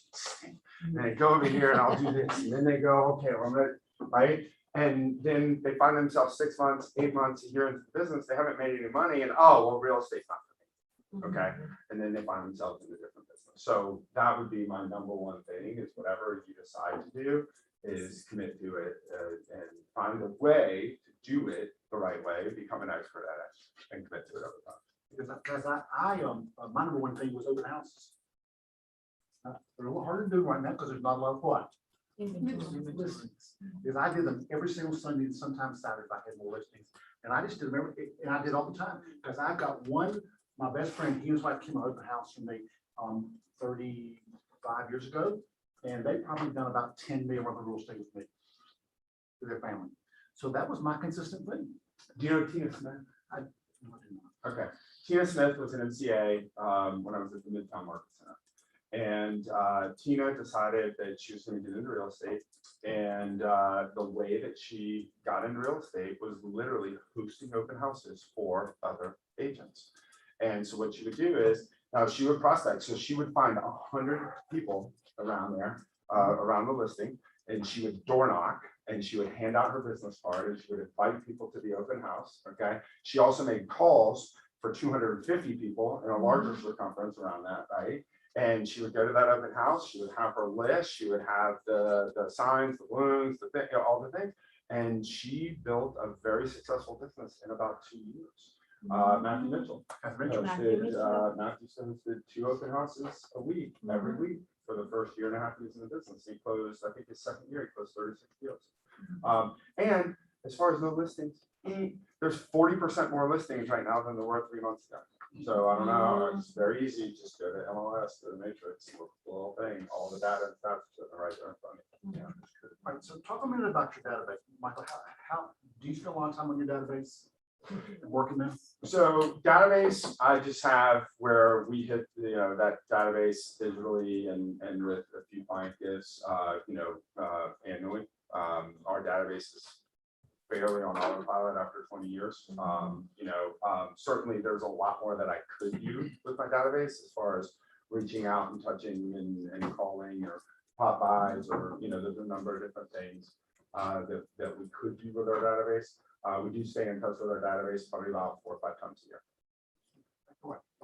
And they go over here and I'll do this. And then they go, okay, well, I'm gonna, right? And then they find themselves 6 months, 8 months, a year into the business. They haven't made any money. And oh, well, real estate's not for me. Okay. And then they find themselves in a different business. So that would be my number one thing is whatever you decide to do is commit to it and find a way to do it the right way, become an expert at it, and commit to it over time. Because my number one thing was open houses. They're a little harder to do right now because there's not a lot of what? Listings. Because I did them every single Sunday and sometimes Saturday if I had more listings. And I just did them and I did all the time. Because I've got one, my best friend, he was like came to open house for me 35 years ago. And they probably done about 10 million worth of real estate with me, with their family. So that was my consistent thing. Do you know Tina Smith? Okay. Tina Smith was an MCA when I was at the Midtown Market Center. And Tina decided that she was going to get into real estate. And the way that she got into real estate was literally hosting open houses for other agents. And so what she would do is, now she would prospect. So she would find 100 people around there, around the listing, and she would door knock. And she would hand out her business card and she would invite people to the open house. Okay. She also made calls for 250 people in a larger circumference around that, right? And she would go to that open house. She would have her list. She would have the signs, the balloons, the thing, all the things. And she built a very successful business in about 2 years. Matthew Mitchell. Matthew Sims did 2 open houses a week, every week for the first 1.5 years in the business. He closed, I think his second year, he closed 36 deals. And as far as no listings, there's 40% more listings right now than there were 3 months ago. So I don't know, it's very easy, just go to MLS, to the matrix, look at the little thing, all the data and stuff sitting right there in front of you. Yeah. Right, so talk a minute about your database. Michael, how do you spend a lot of time on your database working there? So database, I just have where we hit, you know, that database digitally and with a few client gives, annually. Our database is fairly on autopilot after 20 years. Certainly there's a lot more that I could do with my database as far as reaching out and touching and calling or Popeyes or, there's a number of different things that we could do with our database. We do stay in touch with our database probably about 4 or 5 times a year.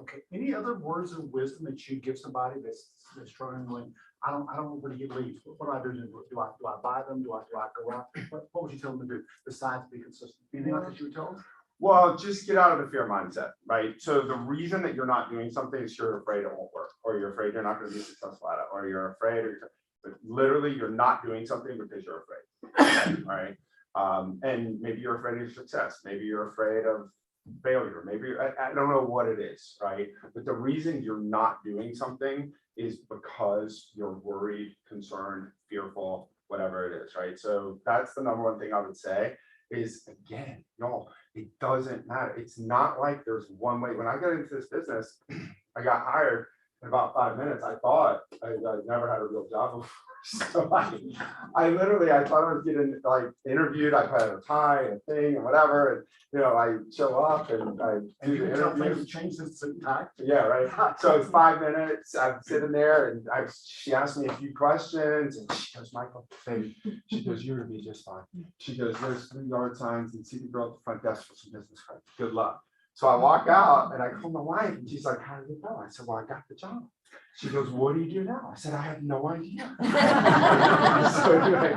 Okay, any other words of wisdom that you give somebody that's struggling going, I don't know where to get leads. What do I do? Do I buy them? Do I go out? What would you tell them to do besides be consistent? Anything else that you would tell them? Well, just get out of the fear mindset, right? So the reason that you're not doing something is you're afraid it won't work, or you're afraid you're not going to be successful at it, or you're afraid, but literally you're not doing something because you're afraid, all right? And maybe you're afraid of success. Maybe you're afraid of failure. Maybe I don't know what it is, right? But the reason you're not doing something is because you're worried, concerned, fearful, whatever it is, right? So that's the number one thing I would say is, again, y'all, it doesn't matter. It's not like there's one way. When I got into this business, I got hired in about 5 minutes. I thought I never had a real job before. So I literally, I thought I was getting like interviewed. I had a tie and a thing and whatever. And, I show up and I do the interview. Change since the time. Yeah, right. So it's 5 minutes. I'm sitting there and she asked me a few questions and she goes, Michael, baby, she goes, you're gonna be just fine. She goes, there's 3 yard signs and see the girl at the front desk for some business cards. Good luck. So I walk out and I call my wife and she's like, how did it go? I said, well, I got the job. She goes, what do you do now? I said, I have no idea. So anyway,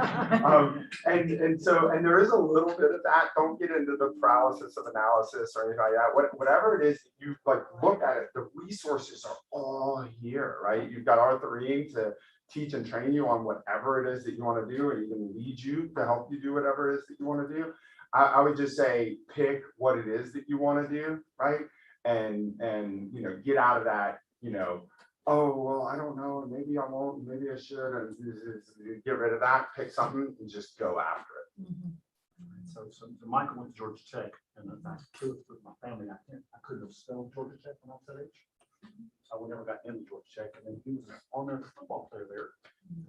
and there is a little bit of that. Don't get into the paralysis of analysis or anything like that. Whatever it is that you like, look at it, the resources are all here, right? You've got Arthurine to teach and train you on whatever it is that you want to do, and even lead you to help you do whatever it is that you want to do. I would just say pick what it is that you want to do, right? And get out of that, oh, well, I don't know, maybe I won't, maybe I should, and get rid of that, pick something and just go after it. So Michael went to Georgia Tech, and I killed with my family. I couldn't have spelled Georgia Tech when I was that age. So I never got into Georgia Tech, and then he was an all-American football player there,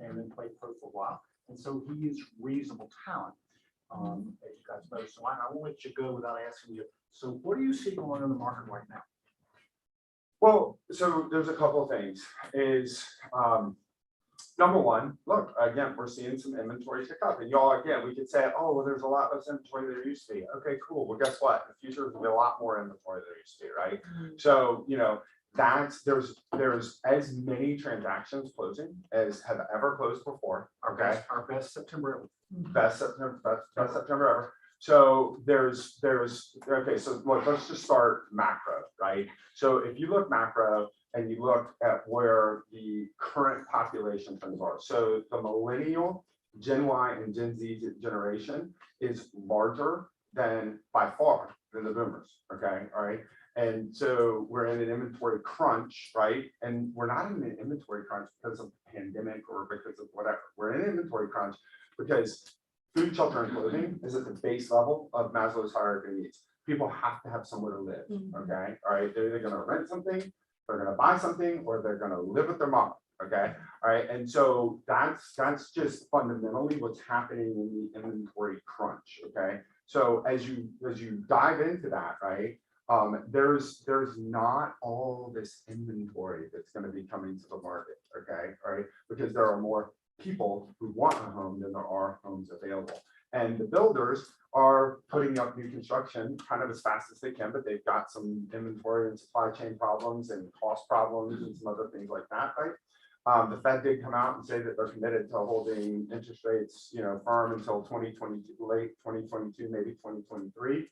and then played pro for a while. And so he is reasonable talent, as you guys know. So I won't let you go without asking you. So what do you see going on in the market right now? Well, so there's a couple of things. Is number one, look, again, we're seeing some inventory tick up, and y'all, again, we could say, oh, well, there's a lot less inventory than there used to be. Okay, cool. Well, guess what? In the future, there's gonna be a lot more inventory than there used to be, right? So, there's as many transactions closing as have ever closed before. Okay, Our best September ever. best September ever. So okay, so look, let's just start macro, right? So if you look macro and you look at where the current population trends are, so the millennial, Gen Y and Gen Z generation is larger than by far than the boomers, okay, all right? And so we're in an inventory crunch, right? And we're not in an inventory crunch because of the pandemic or because of whatever. We're in an inventory crunch because food, shelter, and clothing is at the base level of Maslow's hierarchy of needs. People have to have somewhere to live, okay? All right, they're either gonna rent something, they're gonna buy something, or they're gonna live with their mom, okay? All right, and so that's just fundamentally what's happening in the inventory crunch, okay? So as you dive into that, right, there's not all this inventory that's gonna be coming to the market, okay? All right, because there are more people who want a home than there are homes available. And the builders are putting up new construction kind of as fast as they can, but they've got some inventory and supply chain problems and cost problems and some other things like that, right? The Fed did come out and say that they're committed to holding interest rates, firm until 2022, late 2022, maybe 2023.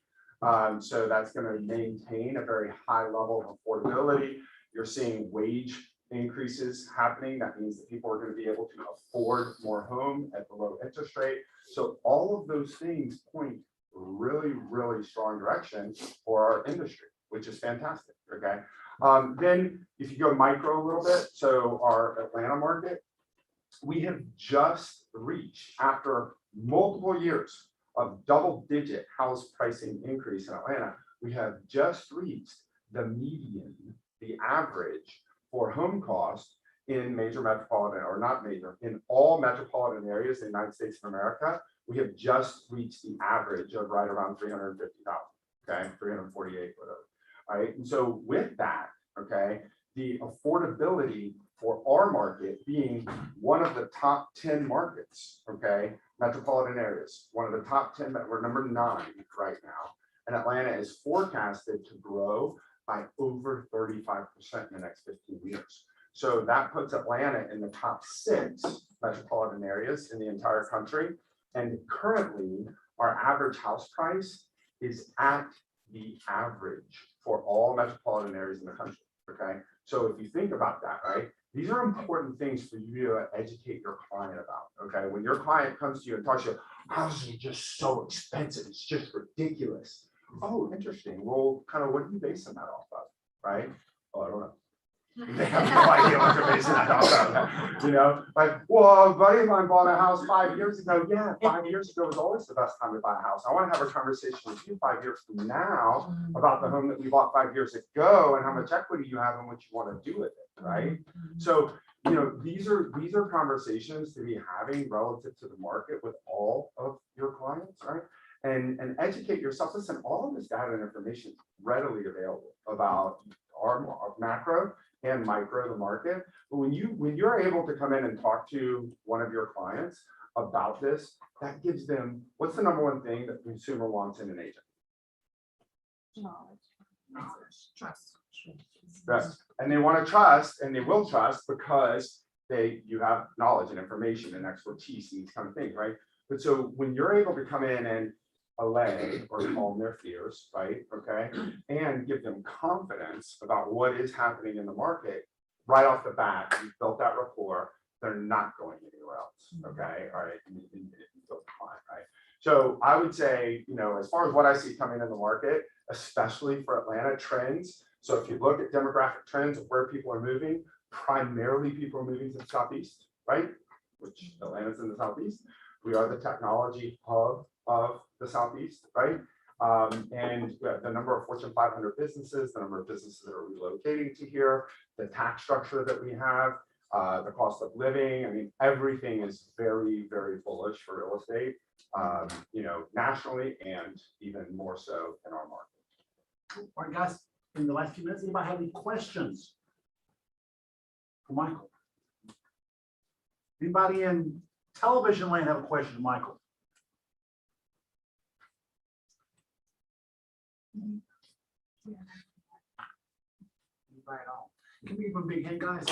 So that's going to maintain a very high level of affordability. You're seeing wage increases happening. That means that people are going to be able to afford more home at the low interest rate. So all of those things point really, really strong direction for our industry, which is fantastic. Okay. Then if you go micro a little bit, so our Atlanta market, we have just reached, after multiple years of double-digit house pricing increase in Atlanta, we have just reached the median, the average for home cost in major metropolitan, or not major, in all metropolitan areas in the United States of America. We have just reached the average of right around 350,000, okay, 348, whatever. All right, and so with that, okay, the affordability for our market being one of the top 10 markets, okay? Metropolitan areas, one of the top 10, we're number 9 right now. And Atlanta is forecasted to grow by over 35% in the next 15 years. So that puts Atlanta in the top 6 metropolitan areas in the entire country. And currently, our average house price is at the average for all metropolitan areas in the country, okay? So if you think about that, right? These are important things for you to educate your client about, okay? When your client comes to you and talks to you, housing is just so expensive, it's just ridiculous. Oh, interesting. Well, kind of what are you basing that off of, right? Oh, I don't know. They have no idea what they're basing that off of. You know, like, well, a buddy of mine bought a house 5 years ago. Yeah, 5 years ago was always the best time to buy a house. I want to have a conversation with you 5 years from now about the home that we bought 5 years ago and how much equity you have and what you want to do with it, right? So, you know, these are conversations to be having relative to the market with all of your clients, right? And educate yourself. Listen, all of this data and information is readily available about our macro and micro the market. But when you're able to come in and talk to one of your clients about this, that gives them, what's the number one thing that the consumer wants in an agent? Trust. Yes. And they want to trust, and they will trust because you have knowledge and information and expertise and these kind of things, right? But so when you're able to come in and allay or calm their fears, right? Okay. And give them confidence about what is happening in the market right off the bat. You've built that rapport. They're not going anywhere else. Okay. All right. And you built the client, right? So I would say, you know, as far as what I see coming in the market, especially for Atlanta trends. So if you look at demographic trends of where people are moving, primarily people are moving to the Southeast, right? Which Atlanta's in the Southeast. We are the technology hub of the Southeast, right? And the number of Fortune 500 businesses, the number of businesses that are relocating to here, the tax structure that we have, the cost of living. I mean, everything is very, very bullish for real estate, you know, nationally and even more so in our market. All right, guys, in the last few minutes, anybody have any questions for Michael? Anybody in television land have a question, Michael? Right on. Can we give a big hand, guys?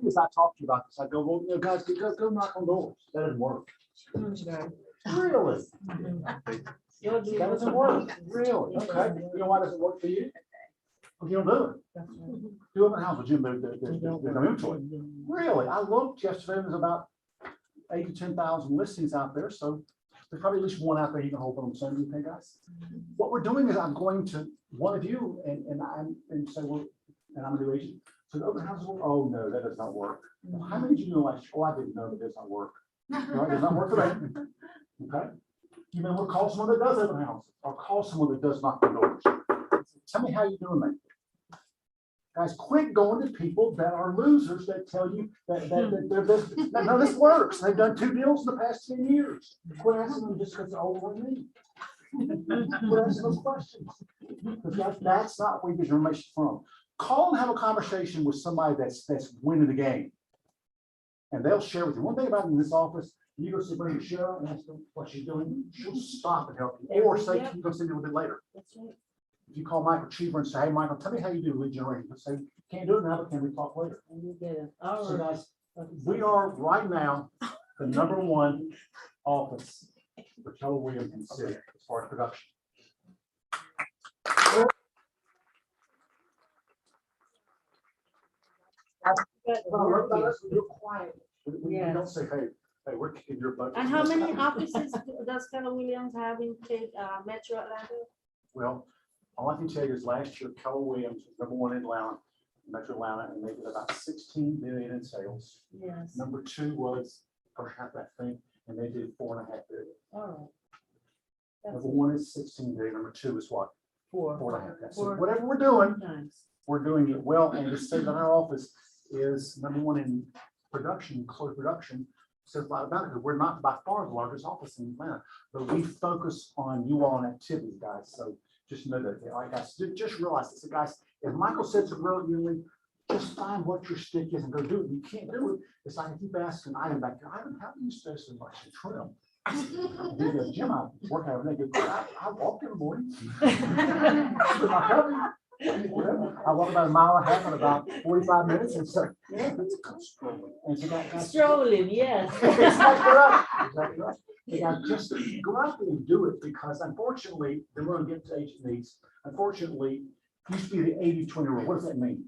As I talk to you about this, I go, well, you know, guys, go knock on doors. That doesn't work. Really? That doesn't work. Really? Okay. You know why doesn't work for you? Well, you don't do it. Do open house with Jim. There's no inventory. Really? I looked yesterday. There's about 8,000 to 10,000 listings out there. So there's probably at least one out there you can hold on Sunday. Okay, guys. What we're doing is I'm going to one of you and say, well, and I'm a new agent. So the open house. Oh no, that does not work. Well, how many of you know? Like, oh, I didn't know that does not work. Right? It does not work for that. Okay. You may want to call someone that does open houses or call someone that does knock on doors. Tell me how you're doing that. Guys, quit going to people that are losers that tell you that no, this works. They've done 2 deals in the past 10 years. Quit asking them just because they're older than me. Quit asking those questions. Because that's not where you get your information from. Call and have a conversation with somebody that's winning the game. And they'll share with you. One thing about in this office, you go see Brenda Cheryl and ask her what she's doing, she'll stop and help you. Or say, you go see me a little bit later. That's right. If you call Michael Cheever and say, hey, Michael, tell me how you do lead generation. He'll say, can't do it now, but can we talk later? So guys, we are right now the #1 office for Keller Williams in the city as far as production. You're quiet. We don't say, hey, we're kicking your butt. And how many offices does Keller Williams have in Metro Atlanta? Well, all I can tell you is last year, Keller Williams was #1 in Atlanta, Metro Atlanta, and they did about 16 billion in sales. Yes. #2 was first half that thing, and they did 4.5 billion. All right. #1 is 16 billion. #2 is what? 4.5. So 4. whatever we're doing, Nice. we're doing it well. And to say that our office is #1 in production, close production, says a lot about it. We're not by far the largest office in Atlanta, but we focus on you all and activity, guys. So just know that, like I said, just realize this, guys, if Michael said to brilliantly, just find what your stick is and go do it. You can't do it. It's like I keep asking Ivan back there, Ivan, how do you stay so much to trim? He goes, Jim, I work out every day. I walk in the morning. With my hubby. I walk about a mile and a half in about 45 minutes and so, yeah, that's comfortable. And so that's Strolling, yes. exactly right. Exactly right. They got just go out there and do it because unfortunately, they're going to get to agent needs. Unfortunately, used to be the 80-20 rule. What does that mean?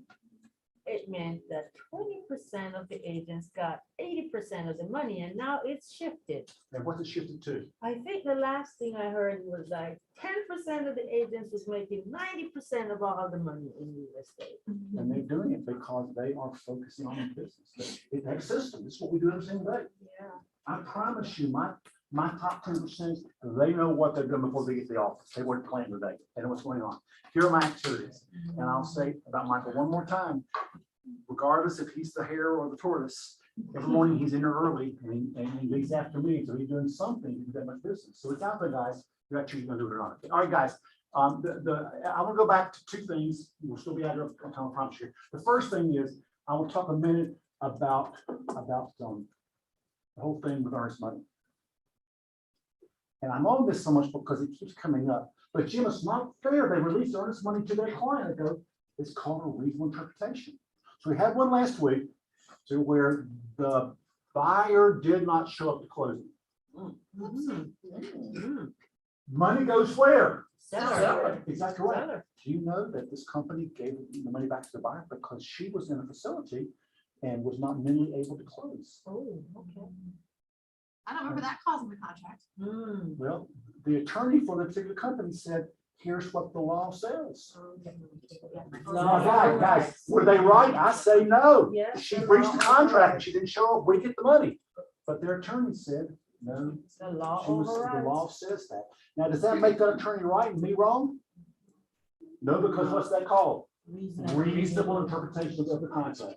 It meant that 20% of the agents got 80% of the money, and now it's shifted. And what's it shifted to? I think the last thing I heard was like 10% of the agents was making 90% of all the money in real estate. And they're doing it because they are focusing on the business. It's that system. This is what we do every single day. Yeah. I promise you, my top 10%, they know what they're doing before they get to the office. They weren't playing today. They know what's going on. Here are my activities. And I'll say about Michael one more time, regardless if he's the hare or the tortoise, every morning he's in there early and he leaves after me. So he's doing something to do that much business. So it's out there, guys. You're actually going to do it or not. All right, guys. I want to go back to two things. We'll still be out there on time, I promise you. The first thing is I will talk a minute about the whole thing with earnest money. And I'm on this so much because it keeps coming up. But Jim, it's not fair. They released earnest money to their client. I go, it's called a reasonable interpretation. So we had one last week to where the buyer did not show up to closing. Money goes where? Seller. Exactly right. Seller. Do you know that this company gave the money back to the buyer because she was in a facility and was not mentally able to close? Oh, okay. I don't remember that clause in the contract. Well, the attorney for the particular company said, here's what the law says. Now, guys, were they right? I say no. Yes, She the breached the law is contract right. and she didn't show up, we get the money. But their attorney said, no, The law the overrides. law says that. Now, does that make that attorney right and me wrong? No, because what's that called? Reasonable interpretation of the contract.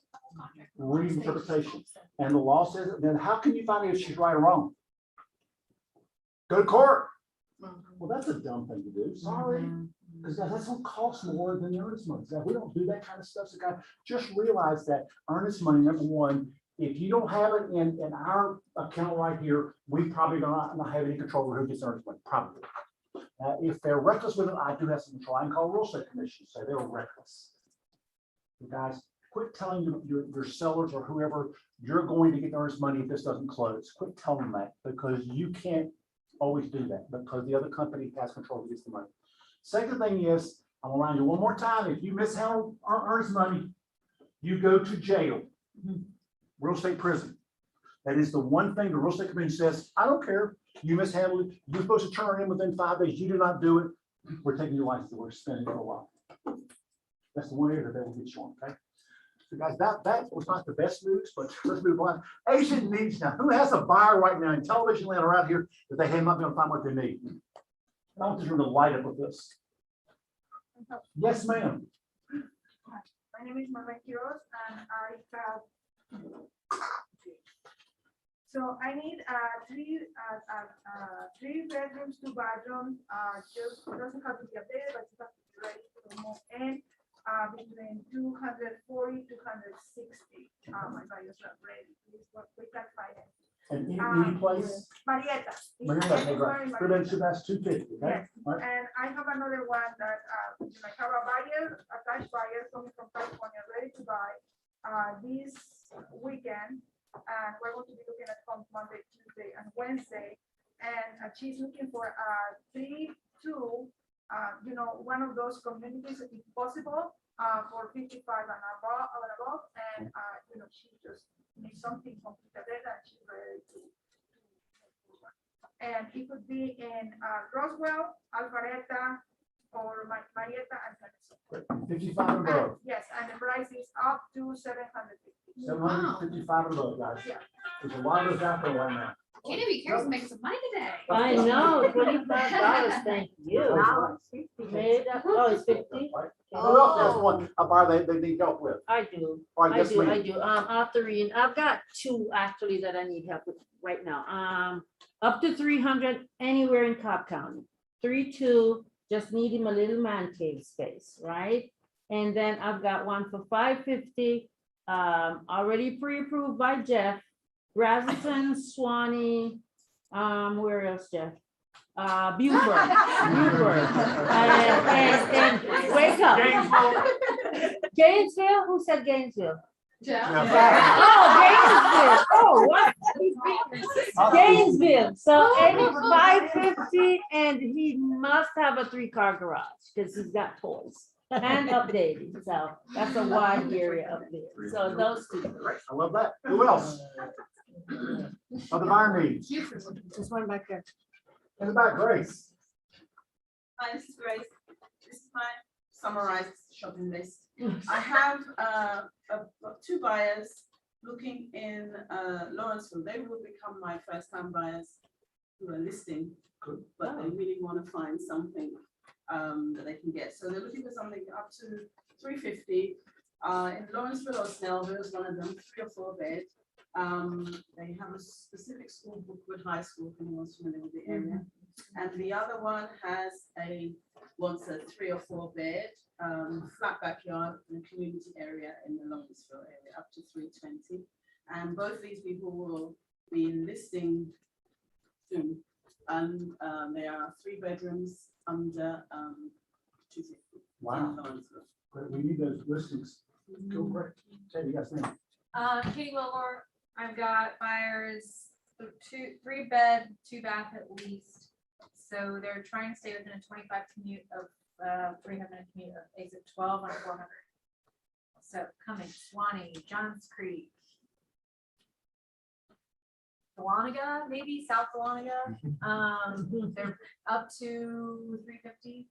Reasonable interpretation. And the law says it. Then how can you find out if she's right or wrong? Go to court. Well, that's a dumb thing to do. Sorry. Because that's going to cost more than the earnest money. We don't do that kind of stuff. So guys, just realize that earnest money, number one, if you don't have it in our account right here, we probably don't not have any control over who gets earnest money, probably. If they're reckless with it, I do have some control. I can call real estate commission, say they were reckless. You guys, quit telling your sellers or whoever you're going to get earnest money if this doesn't close. Quit telling them that because you can't always do that because the other company has control of the money. Second thing is, I'm gonna remind you one more time, if you mishandle earnest money, you go to jail, real estate prison. That is the one thing the real estate commission says, I don't care, you mishandled it, you're supposed to turn it in within 5 days, you do not do it, we're taking your license, we're spending it for a while. That's the one area that they will get you on, okay? So guys, that was not the best news, but let's move on. Agent needs now. Who has a buyer right now in television land around here that they have not been able to find what they need? I want this room to light up with this. Yes, ma'am. My name is Mama Quiroz and I have. So I need three bedrooms, 2 bathrooms, just doesn't have to be updated, but it has to be ready to move in. Between 240, 260. My buyers are ready. Please, what we can find it. And any place? Marietta. Marietta, okay, great. So that's 250, okay? Yes, All right. and I have another one that I have a buyer, a cash buyer coming from California, ready to buy this weekend. And we're going to be looking at homes Monday, Tuesday, and Wednesday. And she's looking for 3-2. One of those communities, if possible, for 55 and above, and she just needs something complicated and she's ready to. And it could be in Roswell, Alpharetta, or Marietta and Kennesaw. 55 and above. Yes, and the price is up to 750. 755 and above, guys. Yeah. There's a lot of those out there right now. Gina, be careful, making some money today. I know, $25, thank you. Now it's 50. Made up, oh, it's 50? Who else has one, a buyer they need help with? I do. All right, I yes, do, ma'am. I do. Arthurine, I've got 2 actually that I need help with right now. Up to 300 anywhere in Cobb County. 3-2, just need him a little man cave space, right? And then I've got one for $550, already pre-approved by Jeff, Brazelton, Swanee, where else, Jeff? Buford, and wake up. Gainesville, who said Gainesville? Jeff. Oh, Gainesville, oh, what? Gainesville, so 550, and he must have a 3-car garage, because he's got toys. And updated, so that's a wide area up there, so those two. I love that. Who else? Other buyer needs. Just one back there. In the back, Grace. Hi, this is Grace. This is my summarized shopping list. I have 2 buyers looking in Lawrenceville. They will become my first-time buyers who are listing, but they really want to find something that they can get. So they're looking for something up to $350 in Lawrenceville or Snellville is one of them, 3 or 4 bed. They have a specific school, Brookwood High School, if anyone's familiar with the area. And the other one wants a 3 or 4 bed, flat backyard in a community area in the Lawrenceville area, up to $320. And both these people will be listing soon. And they are 3 bedrooms under $250. Wow. But we need those listings. Go great. Katie, yes, ma'am. Katie Wilbur, I've got buyers, 3 bed, 2 bath at least. So they're trying to stay within a 25 commute of 300 commute of exit 12 on 400. So Cummings, Swanee, Johns Creek, Dahlonega, maybe South Dahlonega. They're up to 350.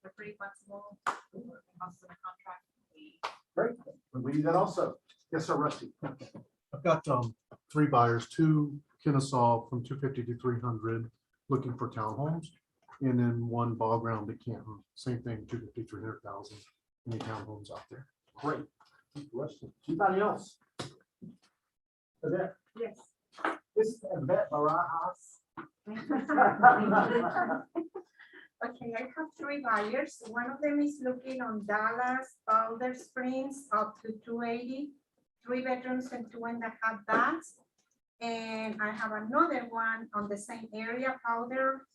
They're pretty flexible. Also in a contract. Great. We need that also. Yes, sir, Rusty. I've got 3 buyers, 2 Kennesaw from 250 to 300, looking for townhomes, and then 1 ball ground at Canton, same thing, 250, 300,000. Any townhomes out there? Great. Rusty. Anybody else? Yvette. Yes. This is Yvette Barajas. Okay, I have 3 buyers. One of them is looking on Dallas, Powder Springs, up to 280, 3 bedrooms and 2.5 baths. And I have another one on the same area, Powder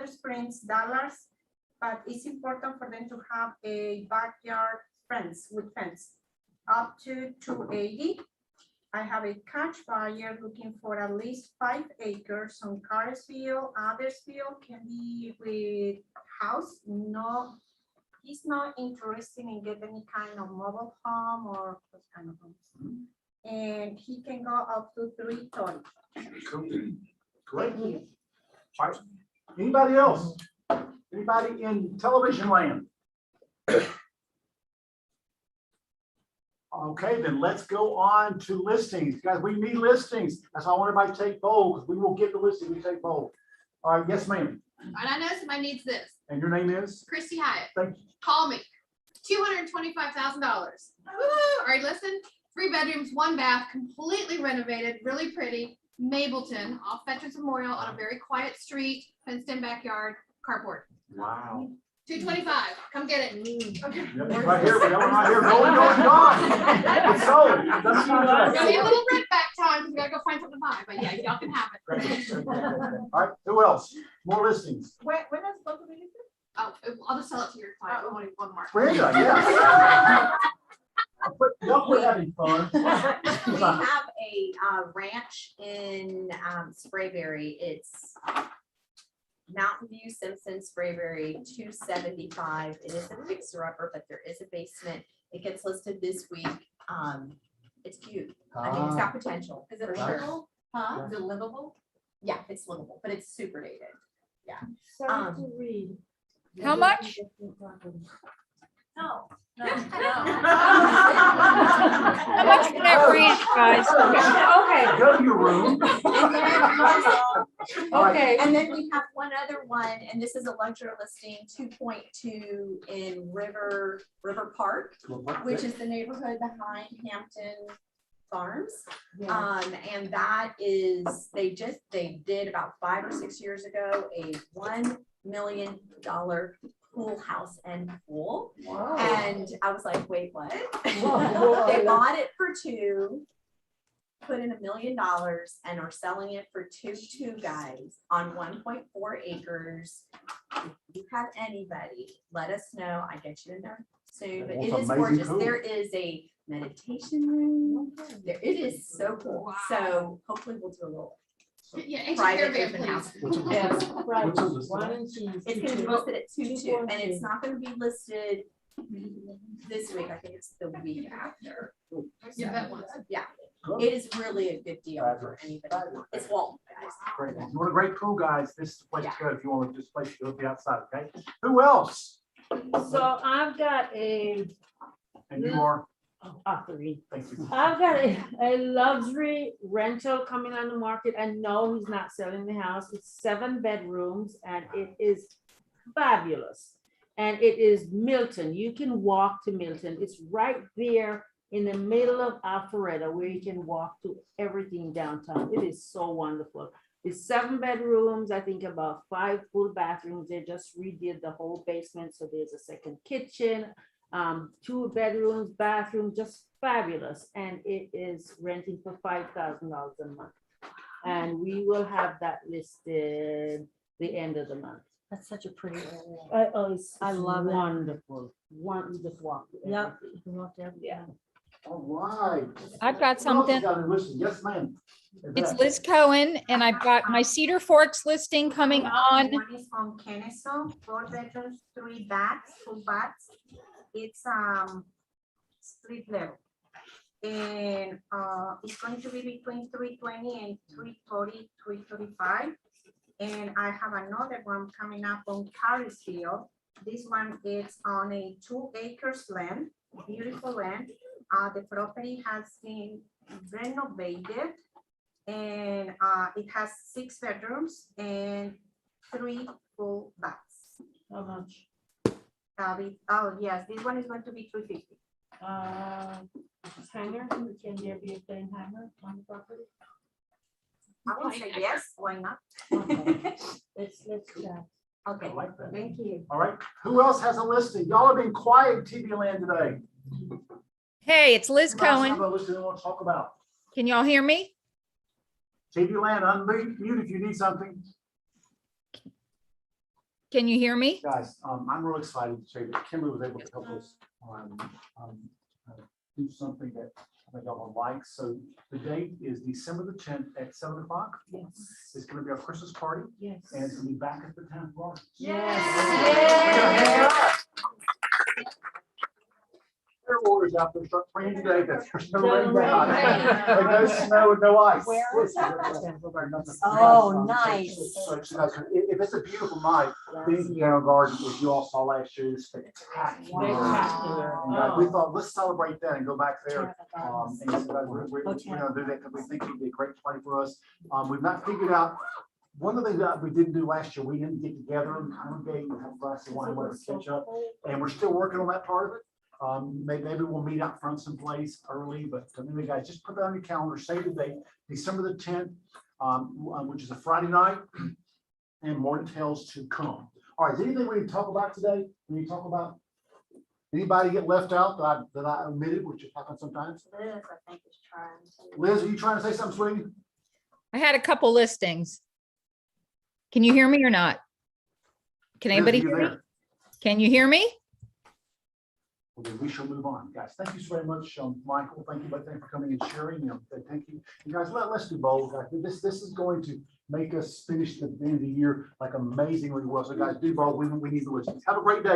Springs, Dallas. But it's important for them to have a backyard fence with fence, up to 280. I have a cash buyer looking for at least 5 acres on Carsville. Addersville can be with house. No, he's not interested in getting any kind of mobile home or those kind of homes. And he can go up to 330. Cool. Great. All right. Anybody else? Anybody in television land? Okay, then let's go on to listings. Guys, we need listings. That's why I want everybody to take bold, because we will get the listing, we take bold. All right, yes, ma'am. And I know somebody needs this. And your name is? Christy Hyatt. Thank you. Call me. $225,000. All right, listen. 3 bedrooms, 1 bath, completely renovated, really pretty. Mableton, off Veterans Memorial on a very quiet street, fenced in backyard, carport. Wow. 225. Come get it. Okay. Yep, right here, we don't right here. Going. It's sold. That's not There'll be a little rent back time because we gotta go find something to buy, but yeah, y'all can have it. All right, who else? More listings. When is supposed to be listed? Oh, I'll just sell it to your client. Only 1 more. Brenda, yes. Y'all quit having fun. We have a ranch in Sprayberry. It's Mountain View Simpson Sprayberry 275. It is a fixer upper, but there is a basement. It gets listed this week. It's cute. I think it's got potential. Is it for livable? Huh? Is it livable? Yeah, it's livable, but it's super dated. Yeah. Sorry to read. How much? No. How much can that read, guys? Okay. Go to your room. Okay, and then we have one other one, and this is a luxury listing, 2.2 in River Park, which is the neighborhood behind Hampton Farms. And that is, they did about 5 or 6 years ago, a $1 million pool house and pool. Wow. And I was like, wait, what? Whoa. They bought it for two, put in $1 million and are selling it for two guys on 1.4 acres. If you have anybody, let us know. I get you in there soon, but it That's is amazing gorgeous. cool. There is a meditation room. There, it is so cool. So hopefully we'll do a little Yeah, ancient private caravan, open please. house. Yes, right. What's on this One list? and cheese. It's gonna be 2-2. listed at 2.2, and 2.2. it's not gonna be listed this week. I think it's the week after. Yeah, that one. Yeah, Good. it is really a good deal for anybody. It's Walton, guys. Great. If you want a great pool, guys, this is the place to go if you want this place to go be outside, okay? Who else? So I've got And you are, three. thank you. I've got a luxury rental coming on the market, and no, he's not selling the house. It's 7 bedrooms and it is fabulous. And it is Milton. You can walk to Milton. It's right there in the middle of Alpharetta where you can walk to everything downtown. It is so wonderful. It's 7 bedrooms, I think about 5 full bathrooms. They just redid the whole basement, so there's a second kitchen, 2 bedrooms, bathroom, just fabulous. And it is renting for $5,000 a month. And we will have that listed the end of the month. That's such a pretty area. I love it. Wonderful. One, you just walk. to Yep. everything. Yeah. All right. I've got Who else has something. got a list? Yes, ma'am. It's Yvette. Liz Cohen, and I've got my Cedar Forks listing coming on. One is on Kennesaw, 4 bedrooms, 3 baths, 2 baths. It's street level. And it's going to be between 320 and 340, 335. And I have another one coming up on Carisfield. This one is on a 2 acres land, beautiful land. The property has been renovated and it has 6 bedrooms and 3 full baths. How much? Oh, yes, this one is going to be 350. Hanger, can there be a plain hanger on the property? I would say yes, why not? Let's do that. Okay, I like that. thank you. All right, who else has a listing? Y'all have been quiet in TV land today. Hey, it's Liz Who else have Cohen. a listing they want to talk about? Can y'all hear me? TV land, unmute if you need something. Can you hear me? Guys, I'm really excited to say that Kimberly was able to help us do something that I think y'all will like. So the date is December the 10th at 7 o'clock. Yes. It's gonna be our Christmas party, Yes. and it's gonna be back at the 10th floor. Their orders out there start praying today that there's no rain down. And no snow and no ice. Oh, nice. If it's a beautiful night, Bennington General Garden, as you all saw last year, is spectacular. Spectacular. And, we thought, let's celebrate that and go back there. And so, we're gonna do that because we think it'd be a great party for us. We've not figured out, one of the things that we didn't do last year, we didn't get together and congregate and have a glass of wine, whatever, catch up. And we're still working on that part of it. Maybe we'll meet out front someplace early, but anyway, guys, just put that on your calendar, save the date, December the 10th, which is a Friday night, and more details to come. All right, is there anything we need to talk about today? We need to talk about? Anybody get left out that I omitted, which happens sometimes? Liz, I think is trying to. Liz, are you trying to say something, sweetie? I had a couple listings. Can you hear me or not? Can Liz, anybody are you hear me? there? Can you hear me? Okay, we shall move on, guys. Thank you so very much, Michael. Thank you, but thank you for coming and sharing. Thank you. You guys, let's do both. I think this is going to make us finish the end of the year like amazingly well. So guys, do both. We need the listings. Have a great day.